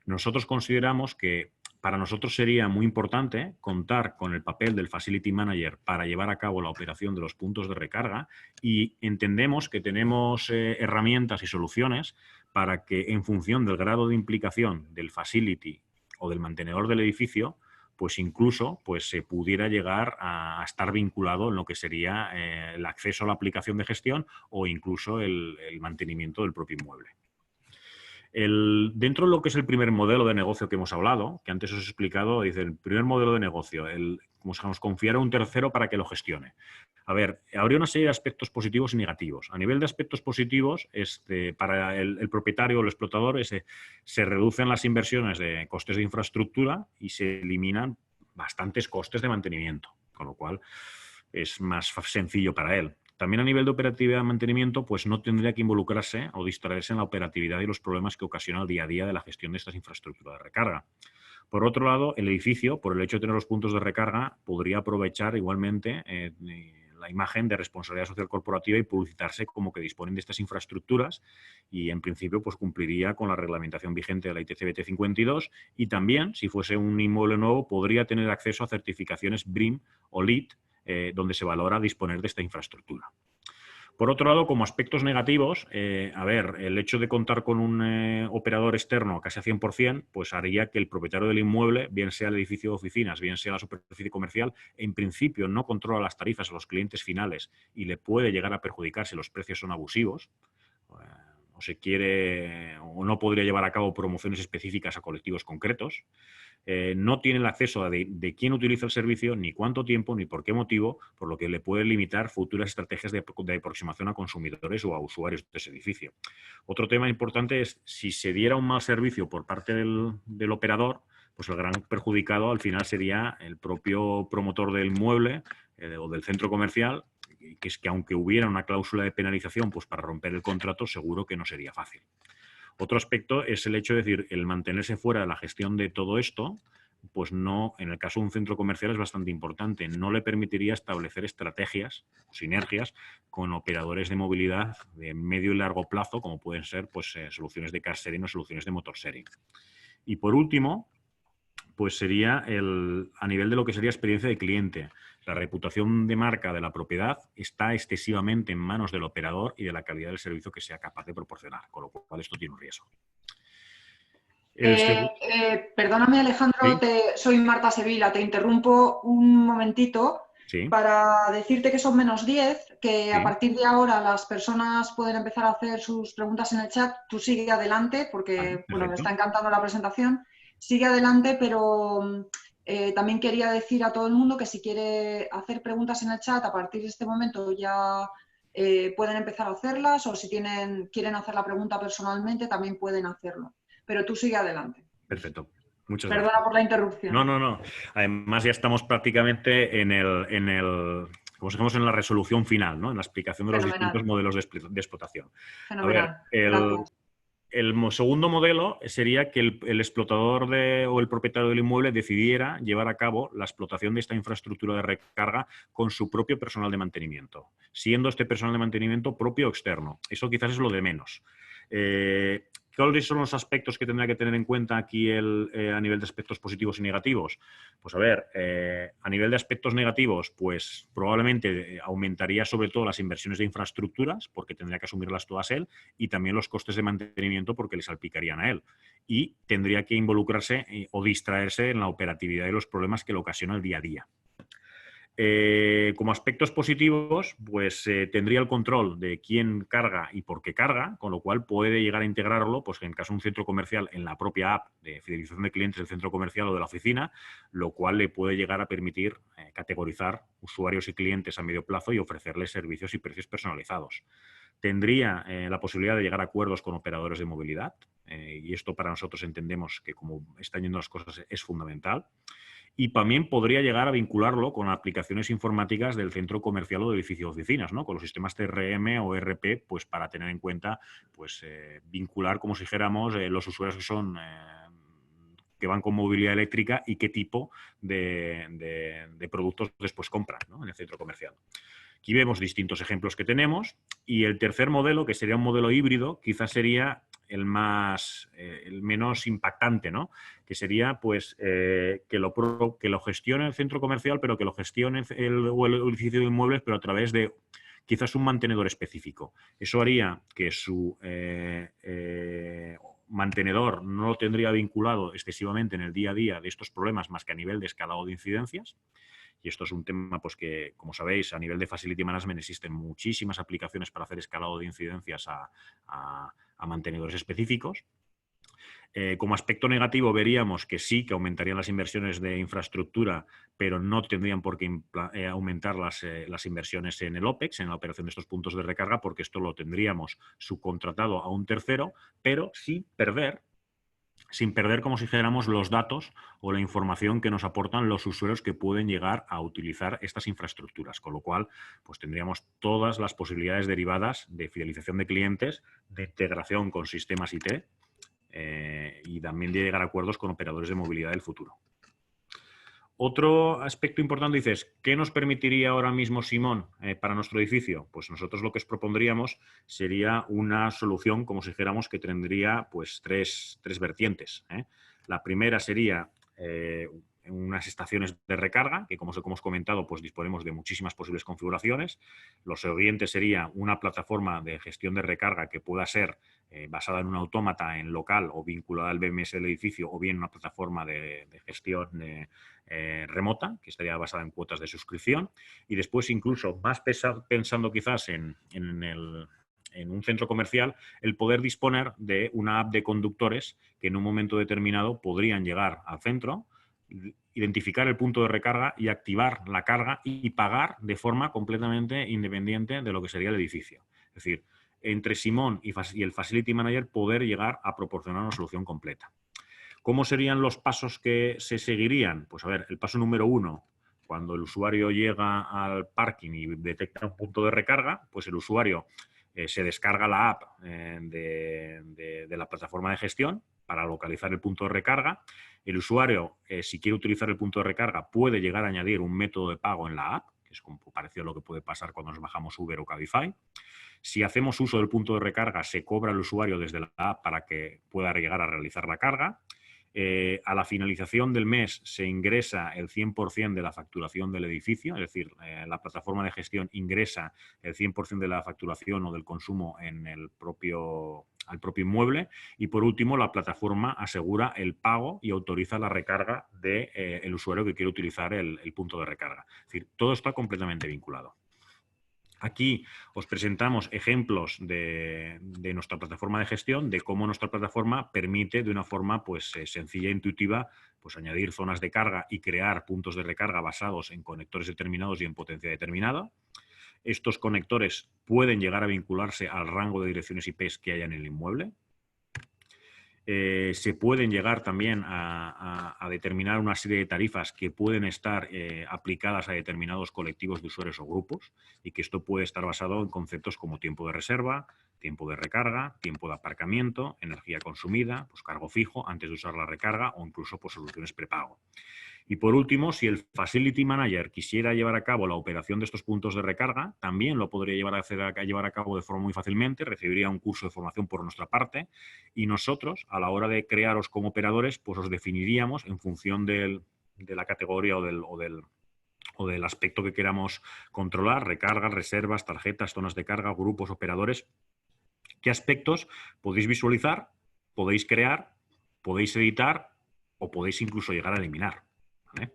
Nosotros consideramos que para nosotros sería muy importante contar con el papel del Facility Manager para llevar a cabo la operación de los puntos de recarga y entendemos que tenemos herramientas y soluciones para que, en función del grado de implicación del Facility o del mantenedor del edificio, pues incluso pues, se pudiera llegar a estar vinculado en lo que sería el acceso a la aplicación de gestión o incluso el mantenimiento del propio inmueble. Dentro de lo que es el primer modelo de negocio que hemos hablado, que antes os he explicado, dice el primer modelo de negocio, como se nos confiara a un tercero para que lo gestione. A ver, habría una serie de aspectos positivos y negativos. A nivel de aspectos positivos, para el propietario o el explotador se reducen las inversiones de costes de infraestructura y se eliminan bastantes costes de mantenimiento, con lo cual es más sencillo para él. También a nivel de operatividad y mantenimiento, pues no tendría que involucrarse o distraerse en la operatividad y los problemas que ocasiona el día a día de la gestión de estas infraestructuras de recarga. Por otro lado, el edificio, por el hecho de tener los puntos de recarga, podría aprovechar igualmente la imagen de responsabilidad social corporativa y publicitarse como que disponen de estas infraestructuras y, en principio, pues cumpliría con la reglamentación vigente de la ITCBT 52 y también, si fuese un inmueble nuevo, podría tener acceso a certificaciones BREEAM o LEED, donde se valora disponer de esta infraestructura. Por otro lado, como aspectos negativos, el hecho de contar con un operador externo casi a 100%, pues haría que el propietario del inmueble, bien sea el edificio de oficinas, bien sea la superficie comercial, en principio no controla las tarifas a los clientes finales y le puede llegar a perjudicar si los precios son abusivos, o se quiere o no podría llevar a cabo promociones específicas a colectivos concretos. No tiene el acceso de quién utiliza el servicio, ni cuánto tiempo, ni por qué motivo, por lo que le puede limitar futuras estrategias de aproximación a consumidores o a usuarios de ese edificio. Otro tema importante es si se diera un mal servicio por parte del operador, pues el gran perjudicado al final sería el propio promotor del inmueble o del centro comercial, que es que aunque hubiera una cláusula de penalización pues para romper el contrato, seguro que no sería fácil. Otro aspecto es el hecho de decir, el mantenerse fuera de la gestión de todo esto, pues no, en el caso de un centro comercial es bastante importante, no le permitiría establecer estrategias o sinergias con operadores de movilidad de medio y largo plazo, como pueden ser pues, soluciones de car sharing o soluciones de motor sharing. Y por último, pues sería a nivel de lo que sería experiencia de cliente. La reputación de marca de la propiedad está excesivamente en manos del operador y de la calidad del servicio que sea capaz de proporcionar, con lo cual esto tiene un riesgo.
Perdóname, Alejandro,
¿Sí?
soy Marta Sevilla, te interrumpo un momentito
Sí.
para decirte que son -10, que
Sí.
a partir de ahora las personas pueden empezar a hacer sus preguntas en el chat. Tú sigue adelante porque
Vale,
bueno, me
perfecto.
está encantando la presentación. Sigue adelante, pero También quería decir a todo el mundo que si quiere hacer preguntas en el chat, a partir de este momento ya pueden empezar a hacerlas, o si quieren hacer la pregunta personalmente, también pueden hacerlo. Pero tú sigue adelante.
Perfecto. Muchas
Perdona
gracias.
por la interrupción.
No, no, no. Además, ya estamos prácticamente como si dijéramos, en la resolución final, ¿no? En la explicación de los distintos
Fenomenal,
modelos de explotación. A ver,
fenomenal. Gracias.
el segundo modelo sería que el explotador o el propietario del inmueble decidiera llevar a cabo la explotación de esta infraestructura de recarga con su propio personal de mantenimiento, siendo este personal de mantenimiento propio o externo. Eso quizás es lo de menos. ¿Cuáles son los aspectos que tendrá que tener en cuenta aquí a nivel de aspectos positivos y negativos? Pues a ver, a nivel de aspectos negativos, pues probablemente aumentaría sobre todo las inversiones de infraestructuras, porque tendría que asumirlas todas él, y también los costes de mantenimiento porque le salpicarían a él. Y tendría que involucrarse o distraerse en la operatividad y los problemas que le ocasiona el día a día. Como aspectos positivos, pues tendría el control de quién carga y por qué carga, con lo cual puede llegar a integrarlo, pues en caso de un centro comercial, en la propia app de fidelización de clientes del centro comercial o de la oficina, lo cual le puede llegar a permitir categorizar usuarios y clientes a medio plazo y ofrecerles servicios y precios personalizados. Tendría la posibilidad de llegar a acuerdos con operadores de movilidad, y esto para nosotros entendemos que, como están yendo las cosas, es fundamental. Y también podría llegar a vincularlo con aplicaciones informáticas del centro comercial o del edificio de oficinas, ¿no? Con los sistemas CRM o ERP, pues para tener en cuenta, pues vincular, como si dijéramos, los usuarios que van con movilidad eléctrica y qué tipo de productos después compran, ¿no? En el centro comercial. Aquí vemos distintos ejemplos que tenemos, y el tercer modelo, que sería un modelo híbrido, quizás sería el menos impactante, ¿no? Que sería pues que lo gestione el centro comercial, pero que lo gestione el edificio de inmuebles, pero a través de quizás un mantenedor específico. Eso haría que su mantenedor no lo tendría vinculado excesivamente en el día a día de estos problemas, más que a nivel de escalado de incidencias. Y esto es un tema pues, que, como sabéis, a nivel de Facility Management existen muchísimas aplicaciones para hacer escalado de incidencias a mantenedores específicos. Como aspecto negativo veríamos que sí, que aumentarían las inversiones de infraestructura, pero no tendrían por qué aumentar las inversiones en el OPEX, en la operación de estos puntos de recarga, porque esto lo tendríamos subcontratado a un tercero, pero sin perder, como si dijéramos, los datos o la información que nos aportan los usuarios que pueden llegar a utilizar estas infraestructuras, con lo cual pues tendríamos todas las posibilidades derivadas de fidelización de clientes, de integración con sistemas IT, y también de llegar a acuerdos con operadores de movilidad del futuro. Otro aspecto importante, dices, ¿qué nos permitiría ahora mismo, Simón, para nuestro edificio? Pues nosotros lo que os propondríamos sería una solución, como si dijéramos, que tendría pues tres vertientes. La primera sería unas estaciones de recarga, que como os hemos comentado, pues disponemos de muchísimas posibles configuraciones. Lo siguiente sería una plataforma de gestión de recarga que pueda ser basada en un autómata en local o vinculada al BMS del edificio, o bien una plataforma de gestión remota, que estaría basada en cuotas de suscripción. Y después, incluso más pensando quizás en un centro comercial, el poder disponer de una app de conductores que en un momento determinado podrían llegar al centro, identificar el punto de recarga y activar la carga y pagar de forma completamente independiente de lo que sería el edificio. Es decir, entre Simón y el Facility Manager poder llegar a proporcionar una solución completa. ¿Cómo serían los pasos que se seguirían? Pues a ver, el paso número 1, cuando el usuario llega al parking y detecta un punto de recarga, pues el usuario se descarga la app de la plataforma de gestión para localizar el punto de recarga. El usuario, si quiere utilizar el punto de recarga, puede llegar a añadir un método de pago en la app, que es como parecido a lo que puede pasar cuando nos bajamos Uber o Cabify. Si hacemos uso del punto de recarga, se cobra al usuario desde la app para que pueda llegar a realizar la carga. A la finalización del mes se ingresa el 100% de la facturación del edificio, es decir, la plataforma de gestión ingresa el 100% de la facturación o del consumo en al propio inmueble. Y por último, la plataforma asegura el pago y autoriza la recarga del usuario que quiere utilizar el punto de recarga. Es decir, todo está completamente vinculado. Aquí os presentamos ejemplos de nuestra plataforma de gestión, de cómo nuestra plataforma permite de una forma pues, sencilla e intuitiva pues, añadir zonas de carga y crear puntos de recarga basados en conectores determinados y en potencia determinada. Estos conectores pueden llegar a vincularse al rango de direcciones IPs que haya en el inmueble. Se pueden llegar también a determinar una serie de tarifas que pueden estar aplicadas a determinados colectivos de usuarios o grupos, y que esto puede estar basado en conceptos como tiempo de reserva, tiempo de recarga, tiempo de aparcamiento, energía consumida, pues cargo fijo antes de usar la recarga o incluso pues, soluciones prepago. Y por último, si el Facility Manager quisiera llevar a cabo la operación de estos puntos de recarga, también lo podría llevar a cabo de forma muy fácilmente, recibiría un curso de formación por nuestra parte, y nosotros, a la hora de crearos como operadores, pues os definiríamos en función de la categoría o del aspecto que queramos controlar, recargas, reservas, tarjetas, zonas de carga, grupos, operadores, qué aspectos podéis visualizar, podéis crear, podéis editar o podéis incluso llegar a eliminar. ¿Vale?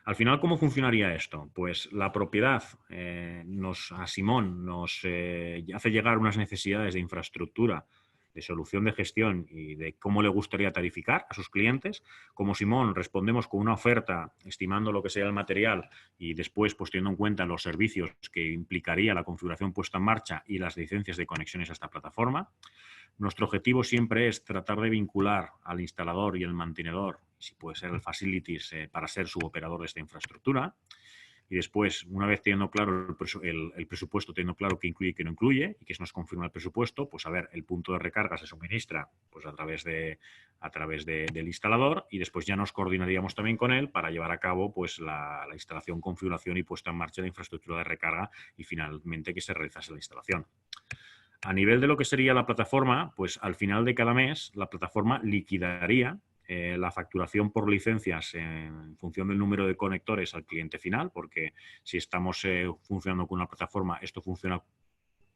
Al final, ¿cómo funcionaría esto? Pues la propiedad a Simón nos hace llegar unas necesidades de infraestructura, de solución de gestión y de cómo le gustaría tarificar a sus clientes. Como Simón, respondemos con una oferta estimando lo que sea el material y después pues, teniendo en cuenta los servicios que implicaría la configuración puesta en marcha y las licencias de conexiones a esta plataforma. Nuestro objetivo siempre es tratar de vincular al instalador y el mantenedor, si puede ser el Facilities, para ser su operador de esta infraestructura. Y después, una vez teniendo claro el presupuesto, teniendo claro qué incluye y qué no incluye, y que se nos confirma el presupuesto, pues a ver, el punto de recarga se suministra pues a través del instalador, y después ya nos coordinaríamos también con él para llevar a cabo pues la instalación, configuración y puesta en marcha de la infraestructura de recarga y finalmente que se realizase la instalación. A nivel de lo que sería la plataforma, pues al final de cada mes la plataforma liquidaría la facturación por licencias en función del número de conectores al cliente final, porque si estamos funcionando con una plataforma, esto funciona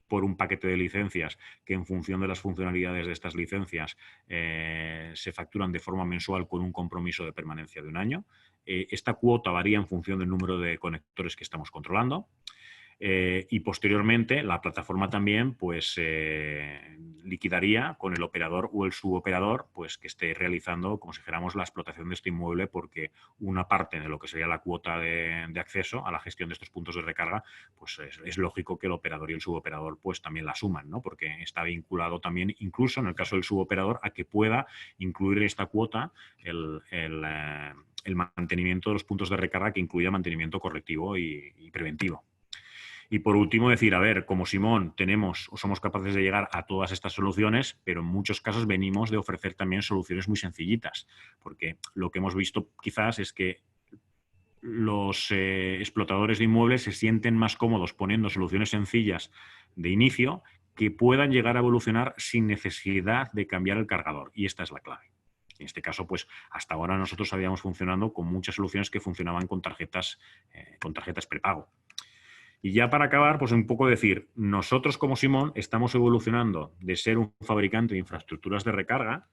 por un paquete de licencias que en función de las funcionalidades de estas licencias se facturan de forma mensual con un compromiso de permanencia de 1 año. Esta cuota varía en función del número de conectores que estamos controlando. Y posteriormente la plataforma también pues, liquidaría con el operador o el suboperador pues, que esté realizando, como si dijéramos, la explotación de este inmueble, porque una parte de lo que sería la cuota de acceso a la gestión de estos puntos de recarga, pues es lógico que el operador y el suboperador pues, también la suman, ¿no? Porque está vinculado también, incluso en el caso del suboperador, a que pueda incluir en esta cuota el mantenimiento de los puntos de recarga, que incluya mantenimiento correctivo y preventivo. Y por último decir, a ver, como Simón tenemos o somos capaces de llegar a todas estas soluciones, pero en muchos casos venimos de ofrecer también soluciones muy sencillitas, porque lo que hemos visto quizás es que los explotadores de inmuebles se sienten más cómodos poniendo soluciones sencillas de inicio que puedan llegar a evolucionar sin necesidad de cambiar el cargador, y esta es la clave. En este caso, pues hasta ahora nosotros habíamos funcionando con muchas soluciones que funcionaban con tarjetas prepago. Y ya para acabar, pues un poco decir, nosotros como Simón estamos evolucionando de ser un fabricante de infraestructuras de recarga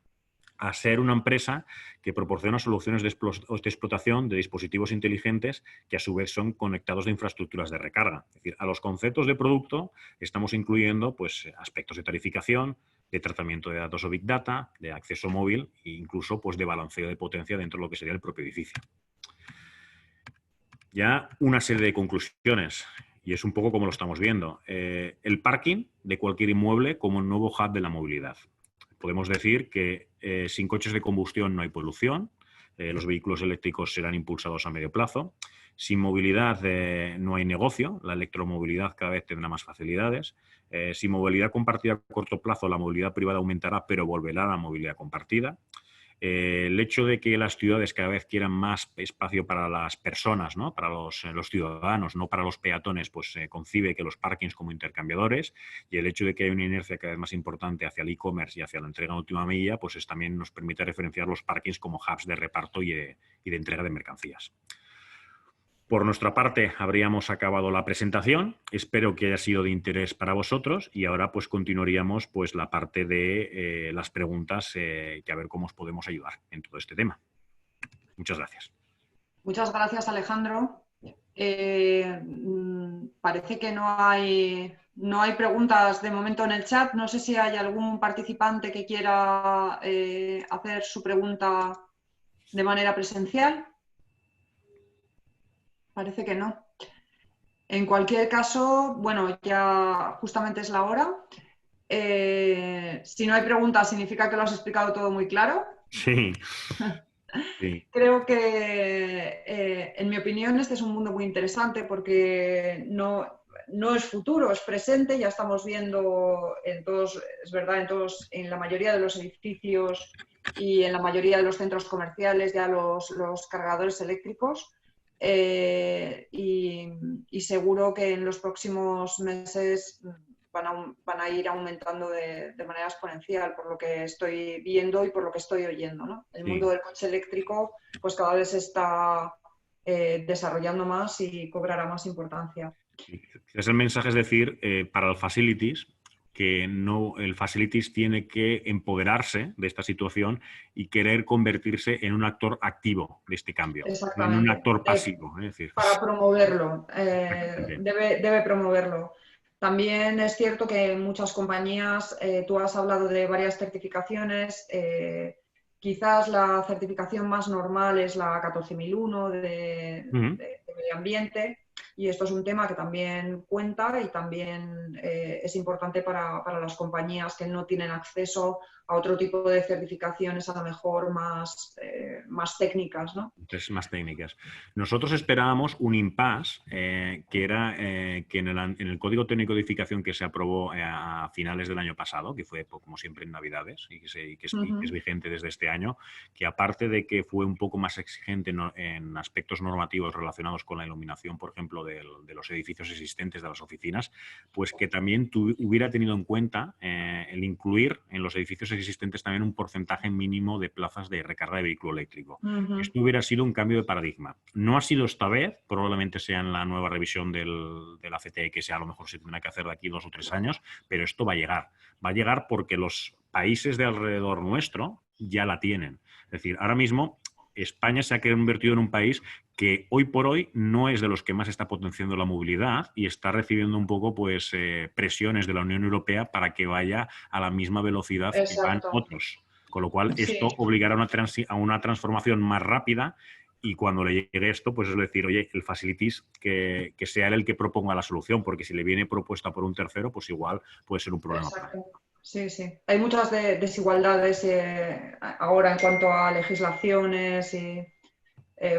a ser una empresa que proporciona soluciones de explotación de dispositivos inteligentes que a su vez son conectados de infraestructuras de recarga. Es decir, a los conceptos de producto estamos incluyendo pues, aspectos de tarificación, de tratamiento de datos o Big Data, de acceso móvil e incluso pues, de balanceo de potencia dentro de lo que sería el propio edificio. Ya una serie de conclusiones. Y es un poco como lo estamos viendo. El parking de cualquier inmueble como un nuevo hub de la movilidad. Podemos decir que sin coches de combustión no hay polución, los vehículos eléctricos serán impulsados a medio plazo, sin movilidad no hay negocio, la electromovilidad cada vez tendrá más facilidades, sin movilidad compartida a corto plazo la movilidad privada aumentará, pero volverá a la movilidad compartida. El hecho de que las ciudades cada vez quieran más espacio para las personas, ¿no? Para los ciudadanos, no para los peatones, pues se concibe que los parkings como intercambiadores, y el hecho de que hay una inercia cada vez más importante hacia el e-commerce y hacia la entrega en última milla, pues también nos permite referenciar los parkings como hubs de reparto y de entrega de mercancías. Por nuestra parte, habríamos acabado la presentación. Espero que haya sido de interés para vosotros y ahora pues continuaríamos pues la parte de las preguntas que a ver cómo os podemos ayudar en todo este tema. Muchas gracias.
Muchas gracias, Alejandro. parece que no hay preguntas de momento en el chat. No sé si hay algún participante que quiera hacer su pregunta de manera presencial. Parece que no. En cualquier caso, bueno, ya justamente es la hora. Si no hay preguntas, significa que lo has explicado todo muy claro.
Sí, sí.
Creo que, en mi opinión, este es un mundo muy interesante porque no es futuro, es presente. Ya estamos viendo en todos, es verdad, en la mayoría de los edificios y en la mayoría de los centros comerciales ya los cargadores eléctricos. Y seguro que en los próximos meses van a ir aumentando de manera exponencial, por lo que estoy viendo y por lo que estoy oyendo, ¿no? El
Sí.
mundo del coche eléctrico pues cada vez se está desarrollando más y cobrará más importancia.
Quizás el mensaje es decir, para el facilities, que no, el facilities tiene que empoderarse de esta situación y querer convertirse en un actor activo de este cambio, no en un
Exactamente.
actor pasivo. Es decir,
Para promoverlo,
exactamente.
debe promoverlo. También es cierto que muchas compañías, tú has hablado de varias certificaciones, quizás la certificación más normal es la 14001 de medio ambiente, y esto es un tema que también cuenta y también es importante para las compañías que no tienen acceso a otro tipo de certificaciones a lo mejor más técnicas, ¿no?
Entonces, más técnicas. Nosotros esperábamos un impasse que era que en el Código Técnico de Edificación que se aprobó a finales del año pasado, que fue como siempre en Navidades y que es vigente desde este año, que aparte de que fue un poco más exigente en aspectos normativos relacionados con la iluminación, por ejemplo, de los edificios existentes, de las oficinas, pues que también hubiera tenido en cuenta el incluir en los edificios existentes también un porcentaje mínimo de plazas de recarga de vehículo eléctrico. Esto hubiera sido un cambio de paradigma. No ha sido esta vez, probablemente sea en la nueva revisión de la CTE, que sea, a lo mejor se tendrá que hacer de aquí 2 o 3 años, pero esto va a llegar. Va a llegar porque los países de alrededor nuestro ya la tienen. Es decir, ahora mismo España se ha convertido en un país que hoy por hoy no es de los que más está potenciando la movilidad y está recibiendo un poco pues, presiones de la Unión Europea para que vaya a la misma velocidad que van
Exacto.
otros. Con lo cual,
Sí.
esto obligará a una transformación más rápida y cuando le llegue esto, pues es decir, oye, el facilities que sea él el que proponga la solución, porque si le viene propuesta por un tercero, pues igual puede ser un problema para él.
Exacto. Sí, sí. Hay muchas desigualdades ahora en cuanto a legislaciones y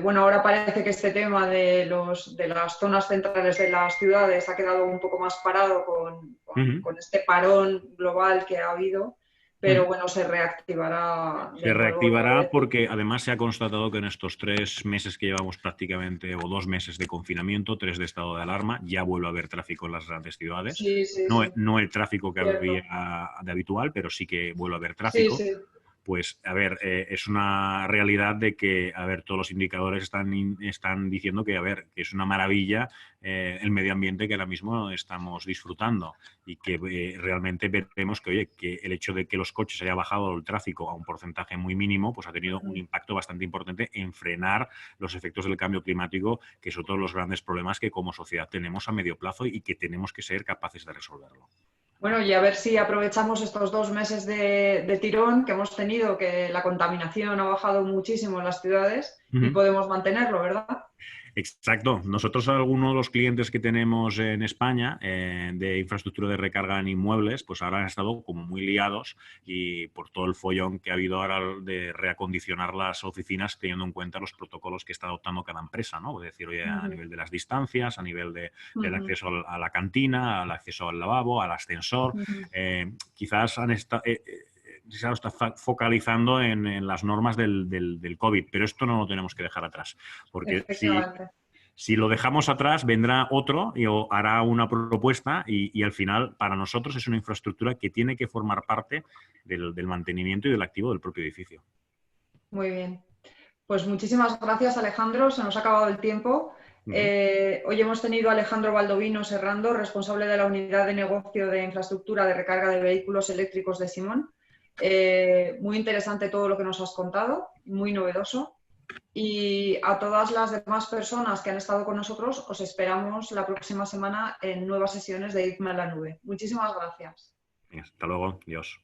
bueno, ahora parece que este tema de las zonas centrales de las ciudades ha quedado un poco más parado con este parón global que ha habido, pero bueno, se reactivará de
Se
nuevo otra
reactivará
vez.
porque además se ha constatado que en estos 3 meses que llevamos prácticamente, o 2 meses de confinamiento, 3 de estado de alarma, ya vuelve a haber tráfico en las grandes ciudades.
Sí, sí,
No,
sí.
no el tráfico que
Cierto.
había de habitual, pero sí que vuelve a haber
Sí,
tráfico.
sí.
Pues, a ver, es una realidad de que, a ver, todos los indicadores están diciendo que, a ver, que es una maravilla el medio ambiente que ahora mismo estamos disfrutando y que realmente veremos que, oye, que el hecho de que los coches haya bajado el tráfico a un porcentaje muy mínimo, pues ha tenido un impacto bastante importante en frenar los efectos del cambio climático, que son todos los grandes problemas que como sociedad tenemos a medio plazo y que tenemos que ser capaces de resolverlo.
Bueno, y a ver si aprovechamos estos 2 meses de tirón que hemos tenido, que la contaminación ha bajado muchísimo en las ciudades y podemos mantenerlo, ¿verdad?
Exacto. Nosotros, algunos de los clientes que tenemos en España de infraestructura de recarga en inmuebles, pues ahora han estado como muy liados y por todo el follón que ha habido ahora de reacondicionar las oficinas teniendo en cuenta los protocolos que está adoptando cada empresa, ¿no? Es decir, oye, a nivel de las distancias, a nivel del acceso a la cantina, al acceso al lavabo, al ascensor, quizás han estado... se está focalizando en las normas del COVID, pero esto no lo tenemos que dejar atrás, porque si lo dejamos atrás vendrá otro y hará una propuesta y al final para nosotros es una infraestructura que tiene que formar parte del mantenimiento y del activo del propio edificio.
Muy bien. Pues muchísimas gracias, Alejandro. Se nos ha acabado el tiempo. Hoy hemos tenido a Alejandro Baldovino Serrando, responsable de la unidad de negocio de infraestructura de recarga de vehículos eléctricos de Simón. Muy interesante todo lo que nos has contado, muy novedoso. Y a todas las demás personas que han estado con nosotros, os esperamos la próxima semana en nuevas sesiones de Irme a la Nube. Muchísimas gracias.
Hasta luego. Adiós.